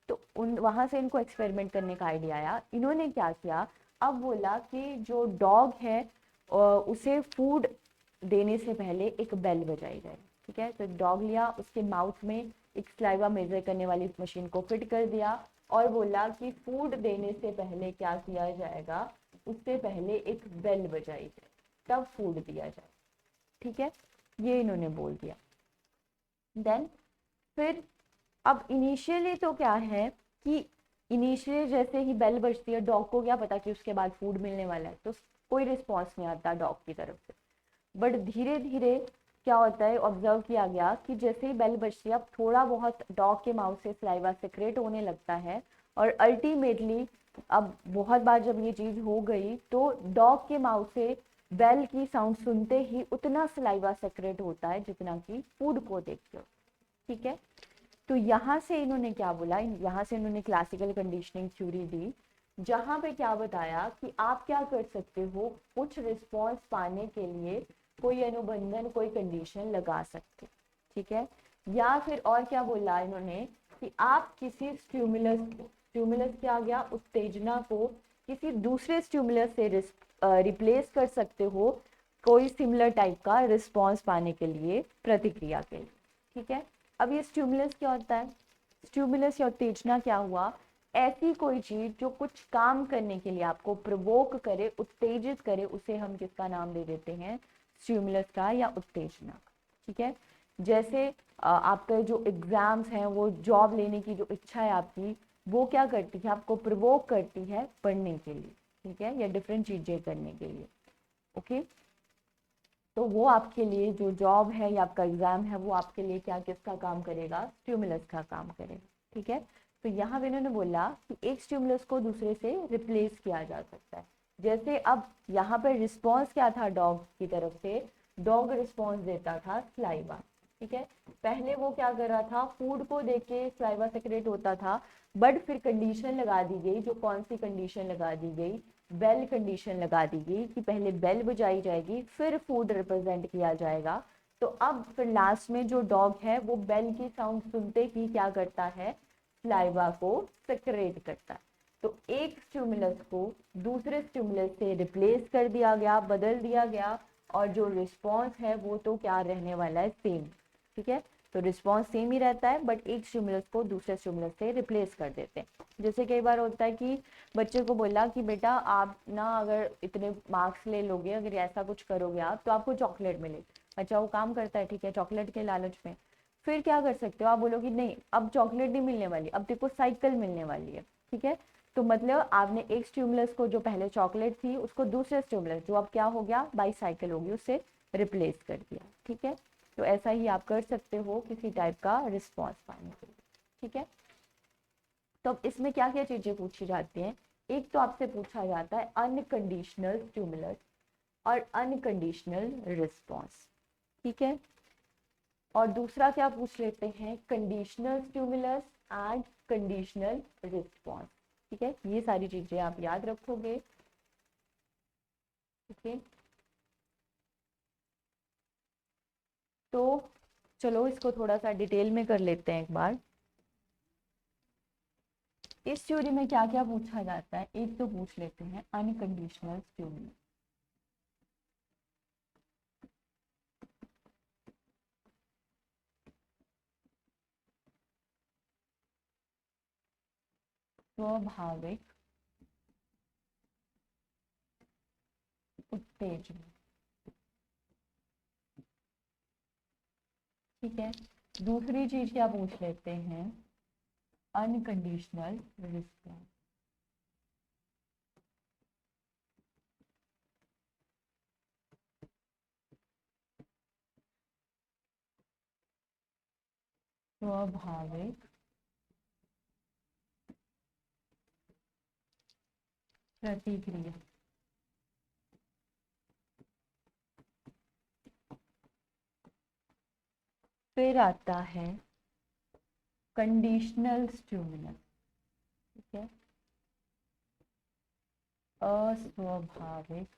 तो उन वहाँ से इनको एक्सपेरिमेंट करने का आइडिया आया। इन्होंने क्या किया, अब बोला कि जो डॉग है उसे फूड देने से पहले एक बेल बजाई जाए, ठीक है। तो डॉग लिया, उसके माउथ में एक सलाइवा मेजर करने वाली मशीन को फिट कर दिया और बोला कि फूड देने से पहले क्या किया जाएगा, उससे पहले एक बेल बजाई जाए तब फूड दिया जाए, ठीक है। ये इन्होंने बोल दिया। देन फिर अब इनिशियली तो क्या है कि इनिशियली जैसे ही बेल बजती है डॉग को क्या पता कि उसके बाद फूड मिलने वाला है, तो कोई रिस्पॉन्स नहीं आता डॉग की तरफ से। बट धीरे धीरे क्या होता है, ऑब्जर्व किया गया कि जैसे ही बेल बजती है अब थोड़ा बहुत डॉग के माउथ से सलाइवा सेक्रेट होने लगता है, और अल्टीमेटली अब बहुत बार जब ये चीज़ हो गई तो डॉग के माउथ से बेल की साउंड सुनते ही उतना सलाइवा सेक्रेट होता है जितना कि फूड को देखते हो, ठीक है। तो यहाँ से इन्होंने क्या बोला, यहाँ से इन्होंने क्लासिकल कंडीशनिंग थ्योरी दी, जहाँ पे क्या बताया कि आप क्या कर सकते हो, कुछ रिस्पॉन्स पाने के लिए कोई अनुबंधन कोई कंडीशन लगा सकते, ठीक है। या फिर और क्या बोला इन्होंने कि आप किसी स्टिमुलस क्या गया, उत्तेजना को किसी दूसरे स्टिमुलस से रिप्लेस कर सकते हो कोई सिमिलर टाइप का रिस्पॉन्स पाने के लिए, प्रतिक्रिया के लिए, ठीक है। अब ये स्टिमुलस क्या होता है, स्टिमुलस या उत्तेजना क्या हुआ, ऐसी कोई चीज जो कुछ काम करने के लिए आपको प्रवोक करे, उत्तेजित करे, उसे हम किसका नाम दे देते हैं, स्टिमुलस का या उत्तेजना, ठीक है। जैसे आपके जो एग्जाम्स हैं, वो जॉब लेने की जो इच्छा है आपकी, वो क्या करती है, आपको प्रवोक करती है पढ़ने के लिए, ठीक है, या डिफरेंट चीजें करने के लिए, ओके। तो वो आपके लिए जो जॉब है या आपका एग्जाम है वो आपके लिए क्या किसका काम करेगा, स्टिमुलस का काम करेगा। ठीक है, तो यहाँ पे इन्होंने बोला कि एक स्टिमुलस को दूसरे से रिप्लेस किया जा सकता है। जैसे अब यहाँ पर रिस्पॉन्स क्या था डॉग की तरफ से, डॉग रिस्पॉन्स देता था स्लाइवा। ठीक है, पहले वो क्या कर रहा था, फूड को देख के स्लाइवा सेक्रेट होता था, बट फिर कंडीशन लगा दी गई, जो कौन सी कंडीशन लगा दी गई, बेल कंडीशन लगा दी गई कि पहले बेल बजाई जाएगी फिर फूड रिप्रेजेंट किया जाएगा। तो अब फिर लास्ट में जो डॉग है वो बेल की साउंड सुनते ही क्या करता है, स्लाइवा को सेक्रेट करता है। तो एक स्टिमुलस को दूसरे स्टिमुलस से रिप्लेस कर दिया गया, बदल दिया गया, और जो रिस्पॉन्स है वो तो क्या रहने वाला है, सेम। ठीक है, तो रिस्पॉन्स सेम ही रहता है, बट एक स्टिमुलस को दूसरे स्टिमुलस से रिप्लेस कर देते हैं। जैसे कई बार होता है कि बच्चे को बोला कि बेटा आप ना अगर इतने मार्क्स ले लोगे, अगर ऐसा कुछ करोगे आप, तो आपको चॉकलेट मिले। बच्चा वो काम करता है, ठीक है, चॉकलेट के लालच में। फिर क्या कर सकते हो, आप बोलोगे नहीं अब चॉकलेट नहीं मिलने वाली, अब देखो साइकिल मिलने वाली है। ठीक है, तो मतलब आपने एक स्टिमुलस को, जो पहले चॉकलेट थी, उसको दूसरे स्टिमुलस जो अब क्या हो गया, बाईसाइकिल होगी, उससे रिप्लेस कर दिया। ठीक है, तो ऐसा ही आप कर सकते हो किसी टाइप का रिस्पॉन्स पाने के लिए। ठीक है, तो अब इसमें क्या क्या चीजें पूछी जाती हैं, एक तो आपसे पूछा जाता है अनकंडीशनल स्टिमुलस और अनकंडीशनल रिस्पॉन्स। ठीक है, और दूसरा क्या पूछ लेते हैं, conditional stimulus and conditional response. ठीक है, ये सारी चीजें आप याद रखोगे। ठीक है, तो चलो इसको थोड़ा सा डिटेल में कर लेते हैं एक बार। इस थ्योरी में क्या क्या पूछा जाता है, एक तो पूछ लेते हैं अनकंडीशनल स्टिमुलस। स्वाभाविक उत्तेजना। ठीक है, दूसरी चीज क्या पूछ लेते हैं, अनकंडीशनल रिस्पॉन्स। स्वाभाविक प्रतिक्रिया। फिर आता है कंडीशनल स्टिमुलस। ठीक है, अस्वाभाविक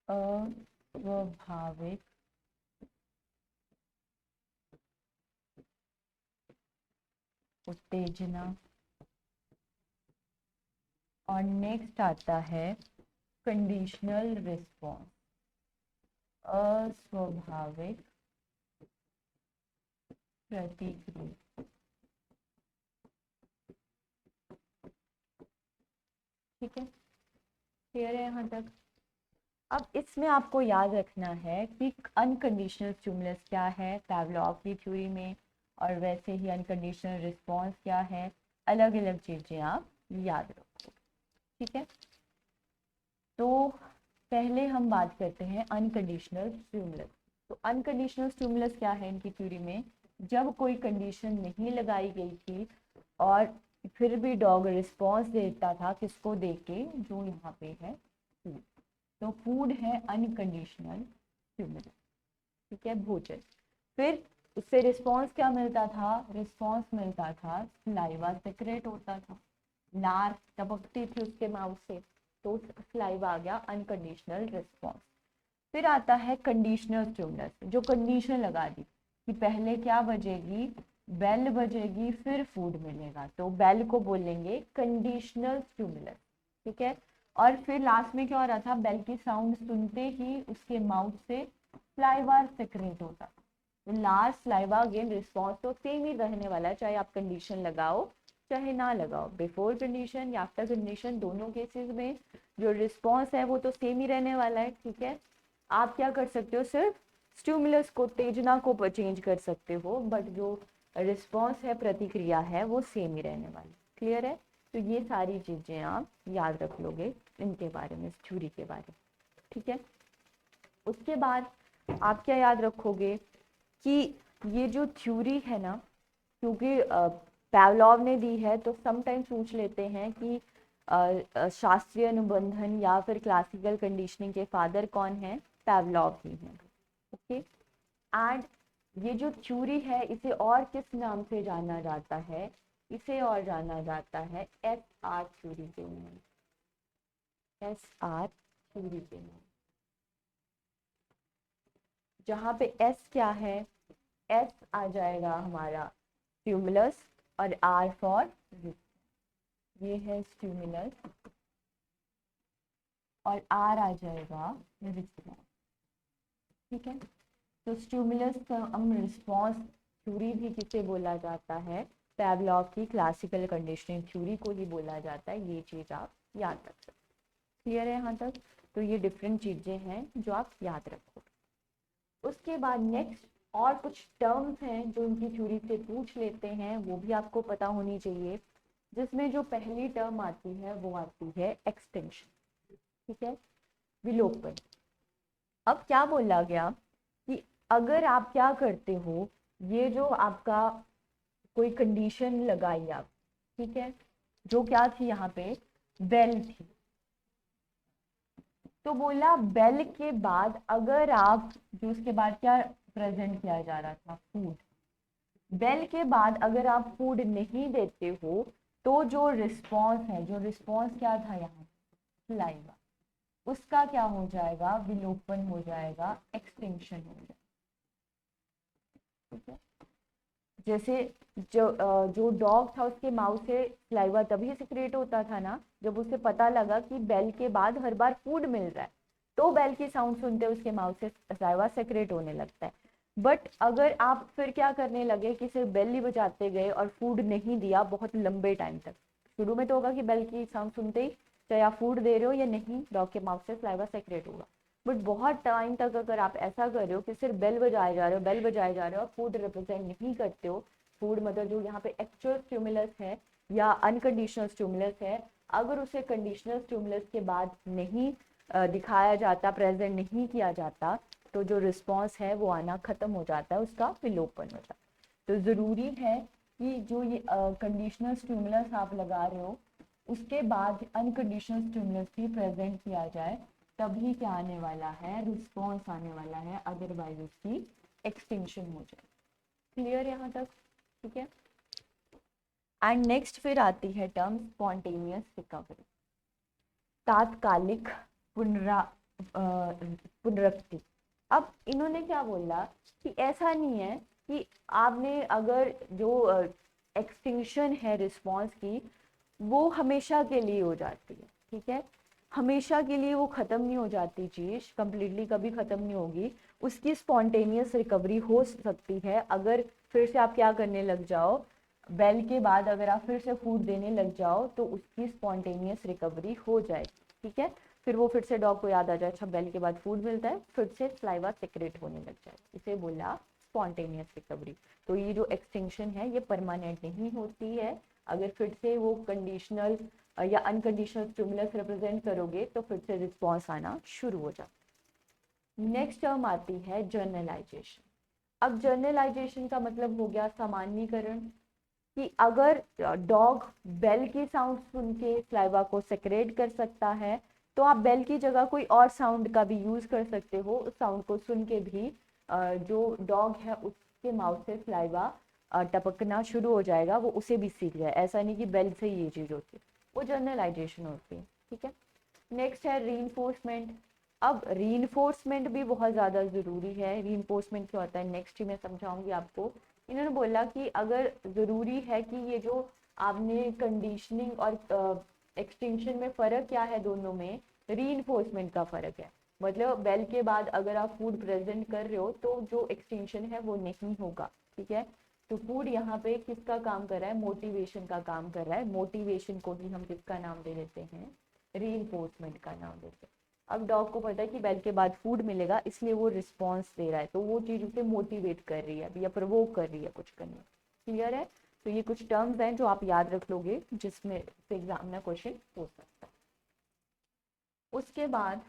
अस्वाभाविक उत्तेजना। और नेक्स्ट आता है कंडीशनल रिस्पॉन्स, अस्वाभाविक प्रतिक्रिया। ठीक है, क्लियर है यहाँ तक। अब इसमें आपको याद रखना है कि अनकंडीशनल स्टिमुलस क्या है पैवलॉव की थ्योरी में, और वैसे ही अनकंडीशनल रिस्पॉन्स क्या है, अलग अलग चीजें आप याद रखो। ठीक है, तो पहले हम बात करते हैं अनकंडीशनल स्टिमुलस। तो अनकंडीशनल स्टिमुलस क्या है इनकी थ्योरी में, जब कोई कंडीशन नहीं लगाई गई थी और फिर भी डॉग रिस्पॉन्स देता था, किसको देख के, जो यहाँ पे है फूड। तो फूड है अनकंडीशनल स्टिमुलस। ठीक है, भोजन। फिर उससे रिस्पॉन्स क्या मिलता था, रिस्पॉन्स मिलता था सलाइवा सेक्रेट होता था, लार टपकती थी उसके माउथ से, तो सलाइवा आ गया अनकंडीशनल रिस्पॉन्स। फिर आता है कंडीशनल स्टिमुलस, जो कंडीशन लगा दी कि पहले क्या बजेगी, बेल बजेगी फिर फूड मिलेगा, तो बेल को बोलेंगे कंडीशनल स्टिमुलस। ठीक है, और फिर लास्ट में क्या हो रहा था, बेल की साउंड सुनते ही उसके माउथ से स्लाइवा सेक्रेट होता। लास्ट स्लाइवा अगेन रिस्पॉन्स तो सेम ही रहने वाला है, चाहे आप कंडीशन लगाओ चाहे ना लगाओ, बिफोर कंडीशन या आफ्टर कंडीशन, दोनों केसेस में जो रिस्पॉन्स है वो तो सेम ही रहने वाला है। ठीक है, आप क्या कर सकते हो, सिर्फ स्टिमुलस को, उत्तेजना को चेंज कर सकते हो, बट जो रिस्पॉन्स है, प्रतिक्रिया है, वो सेम ही रहने वाली। क्लियर है। तो ये सारी चीज़ें आप याद रख लोगे इनके बारे में, इस थ्योरी के बारे में, ठीक है। उसके बाद आप क्या याद रखोगे कि ये जो थ्योरी है ना, क्योंकि पैवलॉव ने दी है तो समटाइम्स पूछ लेते हैं कि शास्त्रीय अनुबंधन या फिर क्लासिकल कंडीशनिंग के फादर कौन है, पैवलॉव ही हैं, ओके। एंड ये जो थ्योरी है इसे और किस नाम से जाना जाता है, इसे और जाना जाता है एस आर थ्योरी के नाम, एस आर थ्योरी के नाम, जहाँ पे एस क्या है, एस आ जाएगा हमारा स्टिमुलस और आर फॉर, ये है स्टिमुलस और आर आ जाएगा रिस्पॉन्स, ठीक है। तो स्टिमुलस का हम रिस्पॉन्स थ्योरी भी किसे बोला जाता है, पैवलॉव की क्लासिकल कंडीशनिंग थ्योरी को ही बोला जाता है। ये चीज़ आप याद रख सकते, क्लियर है यहाँ तक। तो ये डिफरेंट चीज़ें हैं जो आप याद रखो। उसके बाद नेक्स्ट और कुछ टर्म्स हैं जो इनकी थ्योरी से पूछ लेते हैं, वो भी आपको पता होनी चाहिए, जिसमें जो पहली टर्म आती है वो आती है एक्सटेंशन, ठीक है, विलोपन। अब क्या बोला गया कि अगर आप क्या करते हो, ये जो आपका कोई कंडीशन लगाई आप, ठीक है, जो क्या थी यहाँ पे, बेल थी, तो बोला बेल के बाद अगर आप, जो उसके बाद क्या प्रेजेंट किया जा रहा था, फूड, बेल के बाद अगर आप फूड नहीं देते हो तो जो रिस्पॉन्स है, जो रिस्पॉन्स क्या था यहाँ, सलाइवा, उसका क्या हो जाएगा, विलोपन हो जाएगा, एक्सटिंक्शन हो जाएगा, ठीक है। जैसे जो डॉग था उसके माउथ से सलाइवा तभी सिक्रेट होता था ना जब उसे पता लगा कि बेल के बाद हर बार फूड मिल रहा है, तो बेल की साउंड सुनते उसके माउथ से सलाइवा सेक्रेट होने लगता है। बट अगर आप फिर क्या करने लगे कि सिर्फ बेल ही बजाते गए और फूड नहीं दिया बहुत लंबे टाइम तक, शुरू में तो होगा कि बेल की साउंड सुनते ही चाहे आप फूड दे रहे हो या नहीं, डॉग के माउथ से सलाइवा सेक्रेट होगा। बट बहुत टाइम तक अगर आप ऐसा कर रहे हो कि सिर्फ बेल बजाए जा रहे हो, बेल बजाए जा रहे हो, फूड रिप्रेजेंट नहीं करते हो, फूड मतलब जो यहाँ पे एक्चुअल स्टिमुलस है या अनकंडीशनल स्टिमुलस है, अगर उसे कंडीशनल स्टिमुलस के बाद नहीं दिखाया जाता, प्रेजेंट नहीं किया जाता, तो जो रिस्पॉन्स है वो आना खत्म हो जाता है, उसका विलोपन हो जाता है। तो ज़रूरी है कि जो ये कंडीशनल स्टिमुलस आप लगा रहे हो उसके बाद अनकंडीशनल स्टिमुलस भी प्रेजेंट किया जाए, तभी क्या आने वाला है, रिस्पॉन्स आने वाला है, अदरवाइज उसकी एक्सटिंक्शन हो जाए। क्लियर यहाँ तक, ठीक है। एंड नेक्स्ट फिर आती है टर्म स्पॉन्टेनियस रिकवरी, तात्कालिक पुनरुक्ति। अब इन्होंने क्या बोला कि ऐसा नहीं है कि आपने अगर जो एक्सटिंक्शन है रिस्पॉन्स की वो हमेशा के लिए हो जाती है, ठीक है, हमेशा के लिए वो ख़त्म नहीं हो जाती, चीज़ कंप्लीटली कभी ख़त्म नहीं होगी, उसकी स्पॉन्टेनियस रिकवरी हो सकती है अगर फिर से आप क्या करने लग जाओ, बेल के बाद अगर आप फिर से फूड देने लग जाओ तो उसकी स्पॉन्टेनियस रिकवरी हो जाएगी, ठीक है। फिर वो फिर से डॉग को याद आ जाए, अच्छा बेल के बाद फूड मिलता है, फिर से सलाइवा सेक्रेट होने लग जाए, इसे बोला स्पॉन्टेनियस रिकवरी। तो ये जो एक्सटिंक्शन है ये परमानेंट नहीं होती है, अगर फिर से वो कंडीशनल या अनकंडीशनल स्टिमुलस रिप्रेजेंट करोगे तो फिर से रिस्पॉन्स आना शुरू हो जाता है। नेक्स्ट टर्म आती है जर्नलाइजेशन। अब जर्नलाइजेशन का मतलब हो गया सामान्यीकरण, कि अगर डॉग बेल की साउंड सुन के सलाइवा को सेक्रेट कर सकता है तो आप बेल की जगह कोई और साउंड का भी यूज कर सकते हो, उस साउंड को सुन के भी जो डॉग है उसके माउथ से सलाइवा टपकना शुरू हो जाएगा, वो उसे भी सीख जाए, ऐसा नहीं कि बेल से ये चीज़ होती है, वो जर्नलाइजेशन होती है, ठीक है। नेक्स्ट है रीइंफोर्समेंट। अब रीइंफोर्समेंट भी बहुत ज़्यादा ज़रूरी है। रीइंफोर्समेंट क्या होता है नेक्स्ट ही मैं समझाऊंगी आपको। इन्होंने बोला कि अगर ज़रूरी है कि ये जो आपने कंडीशनिंग और एक्सटिंक्शन में फ़र्क क्या है दोनों में, रीइंफोर्समेंट का फ़र्क है, मतलब बेल के बाद अगर आप फूड प्रेजेंट कर रहे हो तो जो एक्सटिंक्शन है वो नहीं होगा, ठीक है। तो फूड यहाँ पे किसका काम कर रहा है, मोटिवेशन का काम कर रहा है, मोटिवेशन को ही हम किसका नाम दे देते हैं, रीइंफोर्समेंट का नाम देते हैं। अब डॉग को पता है कि बेल के बाद फूड मिलेगा इसलिए वो रिस्पॉन्स दे रहा है, तो वो चीज़ उसे मोटिवेट कर रही है या प्रवोक कर रही है कुछ करने, क्लियर है। तो ये कुछ टर्म्स हैं जो आप याद रख लोगे, जिसमें से एग्जाम में क्वेश्चन हो सकता है। उसके बाद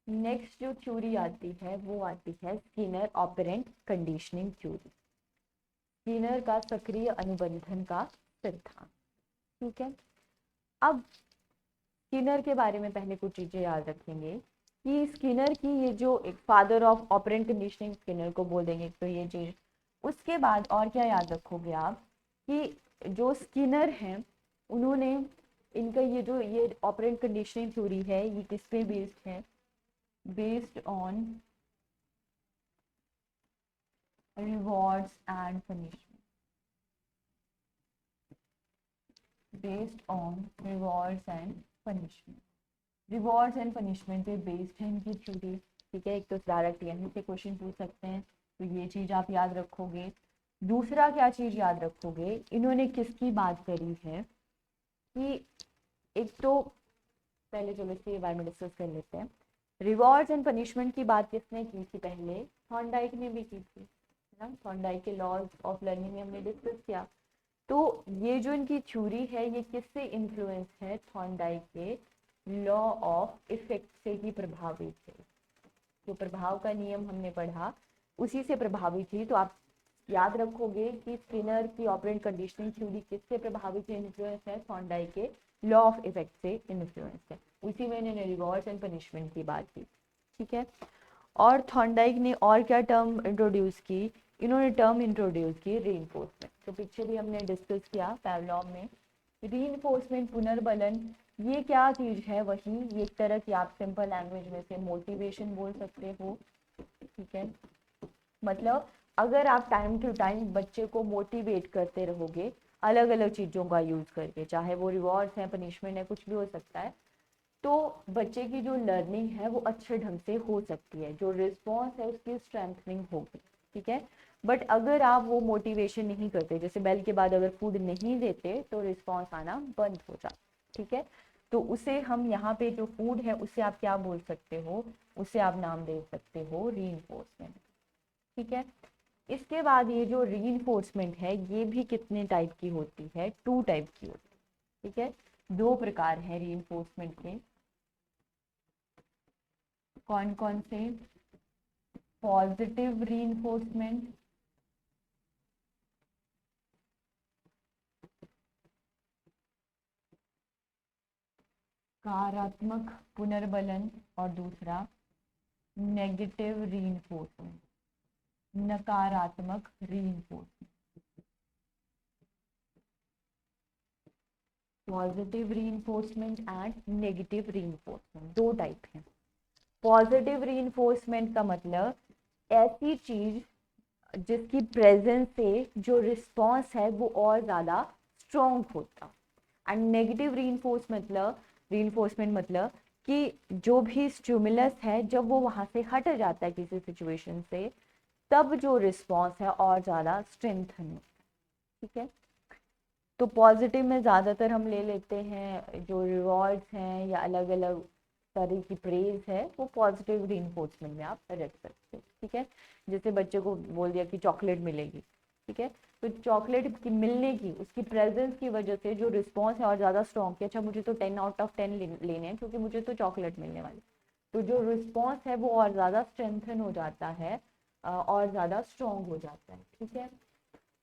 नेक्स्ट जो थ्योरी आती है वो आती है Skinner operant conditioning theory, Skinner का सक्रिय अनुबंधन का सिद्धांत। ठीक है, अब स्किनर के बारे में पहले कुछ चीजें याद रखेंगे कि स्किनर की ये जो एक father of operant conditioning Skinner को बोल देंगे, तो ये चीज। उसके बाद और क्या याद रखोगे आप कि जो स्किनर हैं उन्होंने इनका ये ऑपरेंट कंडीशनिंग थ्योरी है ये किस पे बेस्ड है, based on rewards and punishment, based on rewards and punishment, rewards and punishment पे बेस्ड है इनकी थ्योरी। ठीक है, एक तो डायरेक्ट यहीं से क्वेश्चन पूछ सकते हैं, तो ये चीज आप याद रखोगे। दूसरा क्या चीज याद रखोगे, इन्होंने किसकी बात करी है कि एक तो पहले चलो इसके बारे में डिस्कस कर लेते हैं। रिवॉर्ड्स एंड पनिशमेंट की बात किसने की थी पहले, थॉर्नडाइक ने भी की थी ना, थॉर्नडाइक के लॉज ऑफ लर्निंग में हमने डिस्कस किया। तो ये जो इनकी थ्योरी है ये किससे इन्फ्लुएंस है, थॉर्नडाइक के लॉ ऑफ इफेक्ट से ही प्रभावित है। जो प्रभाव का नियम हमने पढ़ा उसी से प्रभावित थी। तो आप याद रखोगे कि स्किनर की ऑपरेंट कंडीशनिंग थ्योरी किससे प्रभावित है, इन्फ्लुएंस है, थॉर्नडाइक के लॉ ऑफ इफेक्ट से इन्फ्लुएंस है। उसी में इन्होंने रिवॉर्ड्स एंड पनिशमेंट की बात की। ठीक है, और थॉर्नडाइक ने और क्या टर्म इंट्रोड्यूस की, इन्होंने टर्म इंट्रोड्यूस की रीइंफोर्समेंट। तो पीछे भी हमने डिस्कस किया पैवलॉव में, रीइंफोर्समेंट पुनर्बलन ये क्या चीज है, वही ये एक तरह की आप सिंपल लैंग्वेज में से मोटिवेशन बोल सकते हो। ठीक है, मतलब अगर आप टाइम टू टाइम बच्चे को मोटिवेट करते रहोगे अलग अलग चीज़ों का यूज़ करके, चाहे वो रिवॉर्ड्स हैं, पनिशमेंट है, कुछ भी हो सकता है, तो बच्चे की जो लर्निंग है वो अच्छे ढंग से हो सकती है, जो रिस्पॉन्स है उसकी स्ट्रेंथनिंग होगी। ठीक है, बट अगर आप वो मोटिवेशन नहीं करते, जैसे बेल के बाद अगर फूड नहीं देते तो रिस्पॉन्स आना बंद हो जाता। ठीक है, तो उसे हम यहाँ पे जो फूड है उसे आप क्या बोल सकते हो, उसे आप नाम दे सकते हो रीइंफोर्समेंट। ठीक है, इसके बाद ये जो रीइंफोर्समेंट है ये भी कितने टाइप की होती है, 2 टाइप की होती है। ठीक है, 2 प्रकार है रीइंफोर्समेंट के। कौन कौन से, पॉजिटिव रीइंफोर्समेंट, सकारात्मक पुनर्बलन, और दूसरा नेगेटिव रीइंफोर्समेंट, नकारात्मक reinforcement. Positive reinforcement and negative reinforcement, 2 type हैं। पॉजिटिव रीइंफोर्समेंट का मतलब ऐसी चीज जिसकी प्रेजेंस से जो रिस्पॉन्स है वो और ज़्यादा स्ट्रॉन्ग होता। एंड नेगेटिव रीइंफोर्समेंट मतलब कि जो भी स्टिमुलस है जब वो वहाँ से हट जाता है किसी सिचुएशन से, तब जो रिस्पॉन्स है और ज़्यादा स्ट्रेंथन। ठीक है, तो पॉजिटिव में ज़्यादातर हम ले लेते हैं जो रिवॉर्ड्स हैं या अलग अलग तरह की प्रेज है, वो पॉजिटिव रीइंफोर्समेंट में आप रख सकते हो। ठीक है, जैसे बच्चे को बोल दिया कि चॉकलेट मिलेगी। ठीक है, तो चॉकलेट की मिलने की उसकी प्रेजेंस की वजह से जो रिस्पॉन्स है और ज़्यादा स्ट्रॉन्ग कि अच्छा मुझे तो 10 आउट ऑफ 10 लेने हैं क्योंकि मुझे तो चॉकलेट मिलने वाली, तो जो रिस्पॉन्स है वो और ज़्यादा स्ट्रेंथन हो जाता है और ज़्यादा स्ट्रॉन्ग हो जाता है। ठीक है,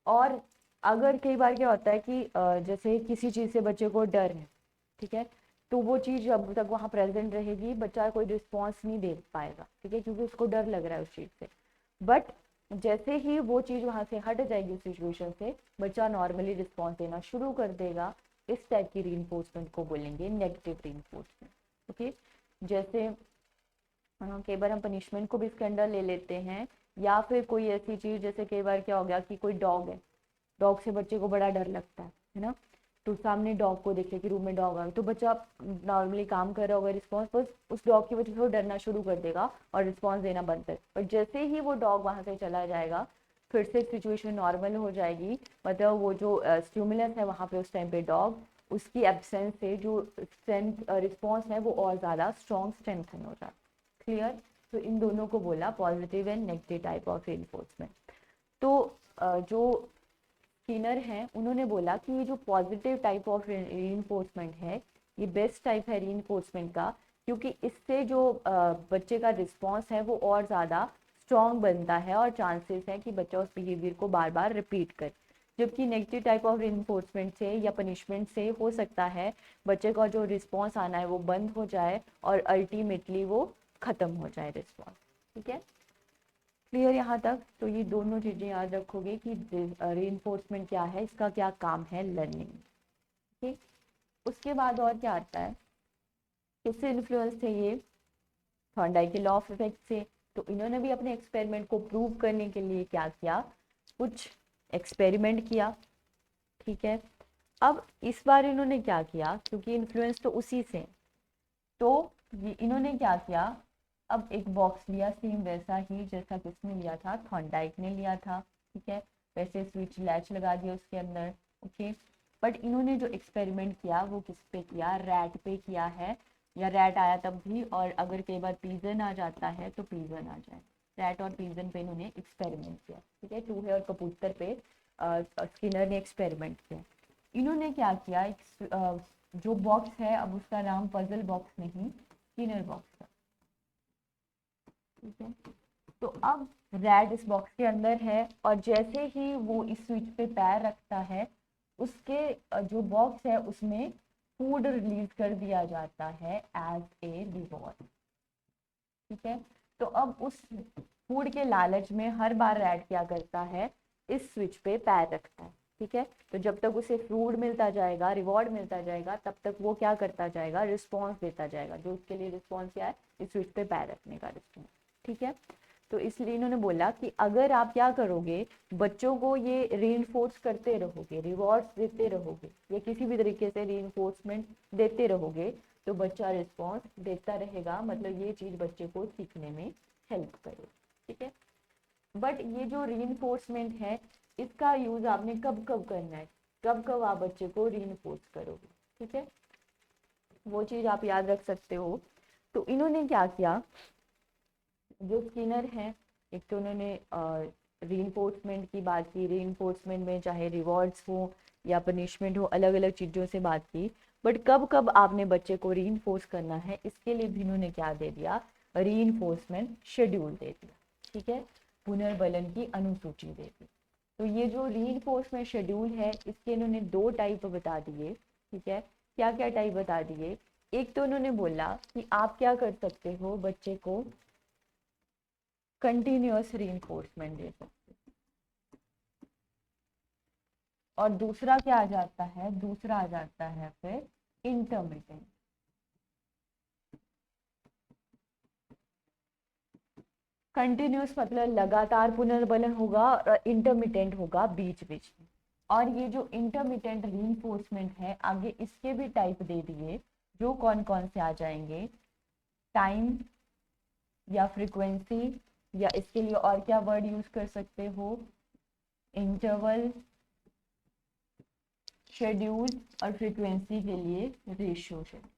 और अगर कई बार क्या होता है कि जैसे किसी चीज़ से बच्चे को डर है, ठीक है, तो वो चीज़ जब तक वहाँ प्रेजेंट रहेगी बच्चा कोई रिस्पॉन्स नहीं दे पाएगा। ठीक है, क्योंकि उसको डर लग रहा है उस चीज़ से। बट जैसे ही वो चीज़ वहाँ से हट जाएगी उस सिचुएशन से, बच्चा नॉर्मली रिस्पॉन्स देना शुरू कर देगा। इस टाइप की रीइंफोर्समेंट को बोलेंगे नेगेटिव रीइंफोर्समेंट। ओके, जैसे कई बार हम पनिशमेंट को भी इसके अंडर ले लेते हैं, या फिर कोई ऐसी चीज़ जैसे कई बार क्या हो गया कि कोई डॉग है, डॉग से बच्चे को बड़ा डर लगता है ना, तो सामने डॉग को देखे कि रूम में डॉग आ, तो बच्चा नॉर्मली काम कर रहा होगा, रिस्पॉन्स बस उस डॉग की वजह से वो डरना शुरू कर देगा और रिस्पॉन्स देना बंद कर। पर जैसे ही वो डॉग वहाँ से चला जाएगा फिर से सिचुएशन नॉर्मल हो जाएगी, मतलब वो जो स्टिमुलस है वहाँ पे उस टाइम पे डॉग, उसकी एब्सेंस से जो स्ट्रेंथ रिस्पॉन्स है वो और ज़्यादा स्ट्रॉन्ग स्ट्रेंथन हो जाता है। क्लियर, तो इन दोनों को बोला positive and negative type of reinforcement. तो जो स्किनर हैं, उन्होंने बोला कि ये जो पॉजिटिव टाइप ऑफ रीइंफोर्समेंट है ये बेस्ट टाइप है रीइंफोर्समेंट का, क्योंकि इससे जो बच्चे का रिस्पॉन्स है वो और ज़्यादा स्ट्रॉन्ग बनता है और चांसेस है कि बच्चा उस बिहेवियर को बार बार रिपीट करे। जबकि नेगेटिव टाइप ऑफ रीइंफोर्समेंट से या पनिशमेंट से हो सकता है बच्चे का जो रिस्पॉन्स आना है वो बंद हो जाए और अल्टीमेटली वो ख़त्म हो जाए रिस्पॉन्स। ठीक है, क्लियर यहाँ तक? तो ये दोनों चीज़ें याद रखोगे कि रीइंफोर्समेंट क्या है, इसका क्या काम है लर्निंग। ठीक, उसके बाद और क्या आता है, किससे इन्फ्लुएंस थे ये? थॉर्नडाइक के लॉ ऑफ इफेक्ट से। तो इन्होंने भी अपने एक्सपेरिमेंट को प्रूव करने के लिए क्या किया, कुछ एक्सपेरिमेंट किया। ठीक है, अब इस बार इन्होंने क्या किया, क्योंकि इन्फ्लुएंस तो उसी से, तो इन्होंने क्या किया, अब एक बॉक्स लिया सेम वैसा ही जैसा किसने लिया था, थॉर्नडाइक ने लिया था। ठीक है, वैसे स्विच लैच लगा दिया उसके अंदर। ओके, बट इन्होंने जो एक्सपेरिमेंट किया वो किस पे किया, रैट पे किया है, या रैट आया तब भी, और अगर कई बार पीजन आ जाता है तो पीजन आ जाए, रैट और पीजन पे इन्होंने एक्सपेरिमेंट किया। ठीक है, चूहे और कबूतर पे स्किनर ने एक्सपेरिमेंट किया। इन्होंने क्या किया, एक जो बॉक्स है अब उसका नाम पजल बॉक्स नहीं स्किनर बॉक्स है। ठीक है, तो अब रैट इस बॉक्स के अंदर है और जैसे ही वो इस स्विच पे पैर रखता है उसके जो बॉक्स है उसमें फूड रिलीज कर दिया जाता है एज ए रिवॉर्ड। ठीक है, तो अब उस फूड के लालच में हर बार रैट क्या करता है, इस स्विच पे पैर रखता है। ठीक है, तो जब तक उसे फूड मिलता जाएगा, रिवॉर्ड मिलता जाएगा, तब तक वो क्या करता जाएगा, रिस्पॉन्स देता जाएगा। जो उसके लिए रिस्पॉन्स क्या है, इस स्विच पे पैर रखने का रिस्पॉन्स। ठीक है, तो इसलिए इन्होंने बोला कि अगर आप क्या करोगे, बच्चों को ये रीइंफोर्स करते रहोगे, रिवॉर्ड्स देते रहोगे, या किसी भी तरीके से रीइंफोर्समेंट देते रहोगे, तो बच्चा रिस्पॉन्स देता रहेगा, मतलब ये चीज़ बच्चे को सीखने में हेल्प करेगी। ठीक है, बट ये जो रीइंफोर्समेंट है इसका यूज़ आपने कब कब करना है, कब कब आप बच्चे को रीइंफोर्स करोगे। ठीक है, वो चीज़ आप याद रख सकते हो। तो इन्होंने क्या किया, जो स्किनर हैं, एक तो उन्होंने रीइंफोर्समेंट की बात की, रीइंफोर्समेंट में चाहे रिवॉर्ड्स हो या पनिशमेंट हो, अलग अलग चीज़ों से बात की, बट कब कब आपने बच्चे को रीइंफोर्स करना है इसके लिए भी इन्होंने क्या दे दिया, रीइंफोर्समेंट शेड्यूल दे दिया। ठीक है, पुनर्बलन की अनुसूची दे दी। तो ये जो रीइंफोर्समेंट शेड्यूल है इसके इन्होंने दो टाइप बता दिए। ठीक है, क्या क्या टाइप बता दिए, एक तो उन्होंने बोला कि आप क्या कर सकते हो, बच्चे को कंटिन्यूअस रीइंफोर्समेंट दे सकते, और दूसरा क्या आ जाता है, दूसरा आ जाता है फिर इंटरमिटेंट। कंटिन्यूअस मतलब लगातार पुनर्बलन होगा, और इंटरमिटेंट होगा बीच बीच में। और ये जो इंटरमिटेंट रीइंफोर्समेंट है आगे इसके भी टाइप दे दिए, जो कौन कौन से आ जाएंगे, टाइम या फ्रीक्वेंसी, या इसके लिए और क्या वर्ड यूज कर सकते हो, इंटरवल, शेड्यूल, और फ्रीक्वेंसी के लिए रेशियो शेड्यूल।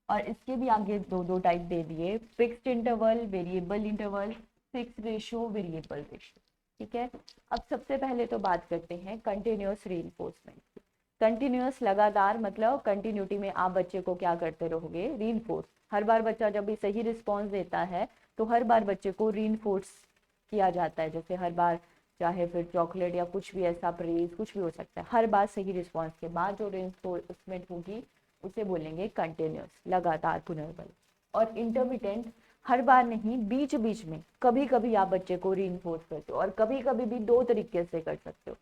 और इसके भी आगे दो दो टाइप दे दिए, fixed interval, variable interval, fix ratio, variable ratio. ठीक है, अब सबसे पहले तो बात करते हैं कंटिन्यूअस रीइंफोर्समेंट की। कंटिन्यूअस लगातार मतलब कंटिन्यूटी में आप बच्चे को क्या करते रहोगे, रीइंफोर्स। हर बार बच्चा जब भी सही रिस्पॉन्स देता है तो हर बार बच्चे को रीइंफोर्स किया जाता है, जैसे हर बार चाहे फिर चॉकलेट या कुछ भी ऐसा प्रेज कुछ भी हो सकता है, हर बार सही रिस्पॉन्स के बाद जो रीइंफोर्समेंट होगी उसे बोलेंगे कंटिन्यूअस, लगातार पुनर्बल। और इंटरमिटेंट हर बार नहीं, बीच बीच में कभी कभी आप बच्चे को रीइंफोर्स करते हो, और कभी कभी भी दो तरीके से कर सकते हो,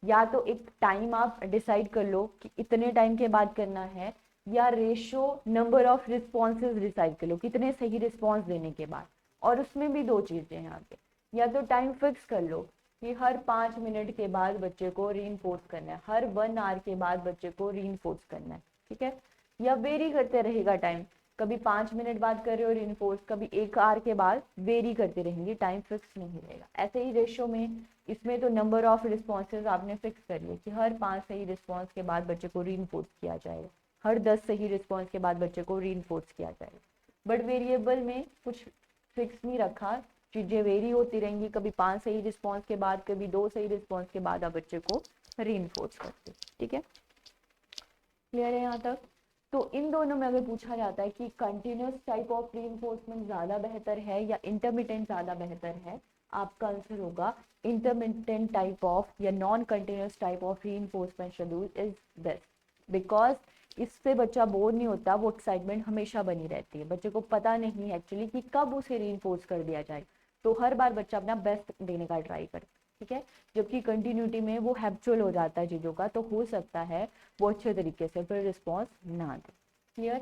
या तो एक टाइम आप डिसाइड कर लो कि इतने टाइम के बाद करना है, या ratio number of responses decide कर लो कितने सही रिस्पॉन्स देने के बाद। और उसमें भी दो चीज़ें हैं आगे, या तो टाइम फिक्स कर लो कि हर 5 मिनट के बाद बच्चे को रीइंफोर्स करना है, हर 1 आवर के बाद बच्चे को रीइंफोर्स करना है। ठीक है, या वेरी करते रहेगा टाइम, कभी 5 मिनट बाद कर रहे हो रीइंफोर्स, कभी 1 आवर के बाद, वेरी करते रहेंगे, टाइम फिक्स नहीं रहेगा। ऐसे ही रेशो में, इसमें तो नंबर ऑफ रिस्पॉन्सेज आपने फिक्स कर लिए कि हर 5 सही रिस्पॉन्स के बाद बच्चे को रीइंफोर्स किया जाएगा, हर 10 सही रिस्पॉन्स के बाद बच्चे को रीइंफोर्स किया जाएगा। बट वेरिएबल में कुछ फिक्स नहीं रखा, चीज़ें वेरी होती रहेंगी, कभी 5 सही रिस्पॉन्स के बाद, कभी 2 सही रिस्पॉन्स के बाद आप बच्चे को रीइंफोर्स करती है। ठीक है, क्लियर है यहाँ तक? तो इन दोनों में अगर पूछा जाता है कि कंटिन्यूस टाइप ऑफ रीइंफोर्समेंट ज़्यादा बेहतर है या इंटरमिटेंट ज़्यादा बेहतर है, आपका आंसर होगा इंटरमिटेंट टाइप ऑफ या non continuous type of reinforcement schedule is best, because इससे बच्चा बोर नहीं होता, वो एक्साइटमेंट हमेशा बनी रहती है, बच्चे को पता नहीं है एक्चुअली कि कब उसे रीइंफोर्स कर दिया जाए, तो हर बार बच्चा अपना बेस्ट देने का ट्राई करता है। ठीक है, जबकि कंटिन्यूटी में वो हैबिचुअल हो जाता है चीज़ों का, तो हो सकता है वो अच्छे तरीके से फिर रिस्पॉन्स ना दे। क्लियर?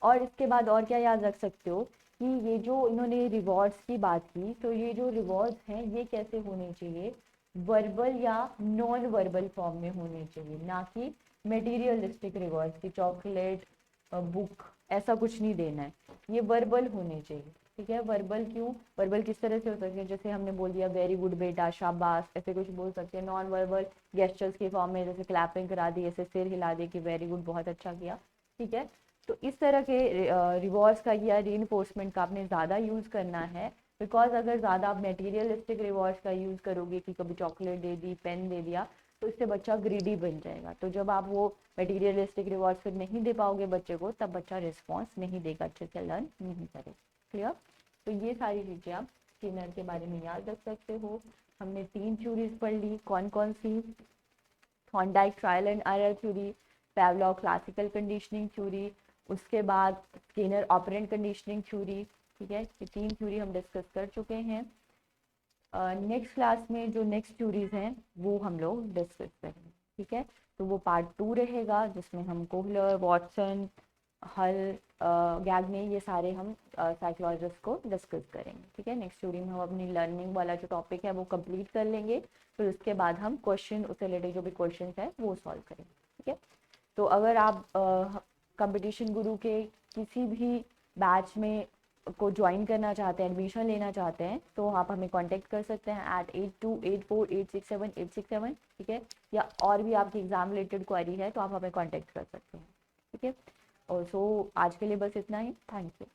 और इसके बाद और क्या याद रख सकते हो कि ये जो इन्होंने रिवॉर्ड्स की बात की, तो ये जो रिवॉर्ड्स हैं ये कैसे होने चाहिए, वर्बल या नॉन वर्बल फॉर्म में होने चाहिए, ना कि मटेरियलिस्टिक रिवॉर्ड्स की चॉकलेट, बुक, ऐसा कुछ नहीं देना है, ये वर्बल होने चाहिए। ठीक है, वर्बल क्यों, वर्बल किस तरह से हो सकते हैं, जैसे हमने बोल दिया वेरी गुड बेटा, शाबाश, ऐसे कुछ बोल सकते हैं। नॉन वर्बल गेस्चर्स के फॉर्म में जैसे क्लैपिंग करा दी, ऐसे सिर हिला दे कि वेरी गुड, बहुत अच्छा किया। ठीक है, तो इस तरह के रिवॉर्ड्स का या रीइंफोर्समेंट का आपने ज़्यादा यूज़ करना है, बिकॉज अगर ज़्यादा आप मटेरियलिस्टिक रिवॉर्ड्स का यूज़ करोगे कि कभी चॉकलेट दे दी, पेन दे दिया, तो इससे बच्चा ग्रीडी बन जाएगा। तो जब आप वो मटेरियलिस्टिक रिवॉर्ड्स फिर नहीं दे पाओगे बच्चे को, तब बच्चा रिस्पॉन्स नहीं देगा, अच्छे से लर्न नहीं करेगा। क्लियर? तो ये सारी चीज़ें आप स्किनर के बारे में याद रख सकते हो। हमने 3 थ्योरीज पढ़ ली, कौन कौन सी, Thorndike trial and error theory, Pavlov classical conditioning theory, उसके बाद स्किनर ऑपरेंट कंडीशनिंग थ्योरी। ठीक है, ये 3 थ्योरी हम डिस्कस कर चुके हैं। नेक्स्ट क्लास में जो नेक्स्ट थ्योरीज हैं वो हम लोग डिस्कस करेंगे। ठीक है, तो वो पार्ट 2 रहेगा, जिसमें हम कोहलर, वॉटसन, हल, गैगने, ये सारे हम साइकोलॉजिस्ट को डिस्कस करेंगे। ठीक है, नेक्स्ट थ्योरी में हम अपनी लर्निंग वाला जो टॉपिक है वो कंप्लीट कर लेंगे, फिर उसके बाद हम क्वेश्चन, उससे रिलेटेड जो भी क्वेश्चन है वो सॉल्व करेंगे। ठीक है, तो अगर आप कंपटीशन गुरु के किसी भी बैच में को ज्वाइन करना चाहते हैं, एडमिशन लेना चाहते हैं, तो आप हमें कांटेक्ट कर सकते हैं @8284867867। ठीक है, या और भी आपकी एग्जाम रिलेटेड क्वेरी है तो आप हमें कांटेक्ट कर सकते हैं। ठीक है, और सो आज के लिए बस इतना ही। Thank you.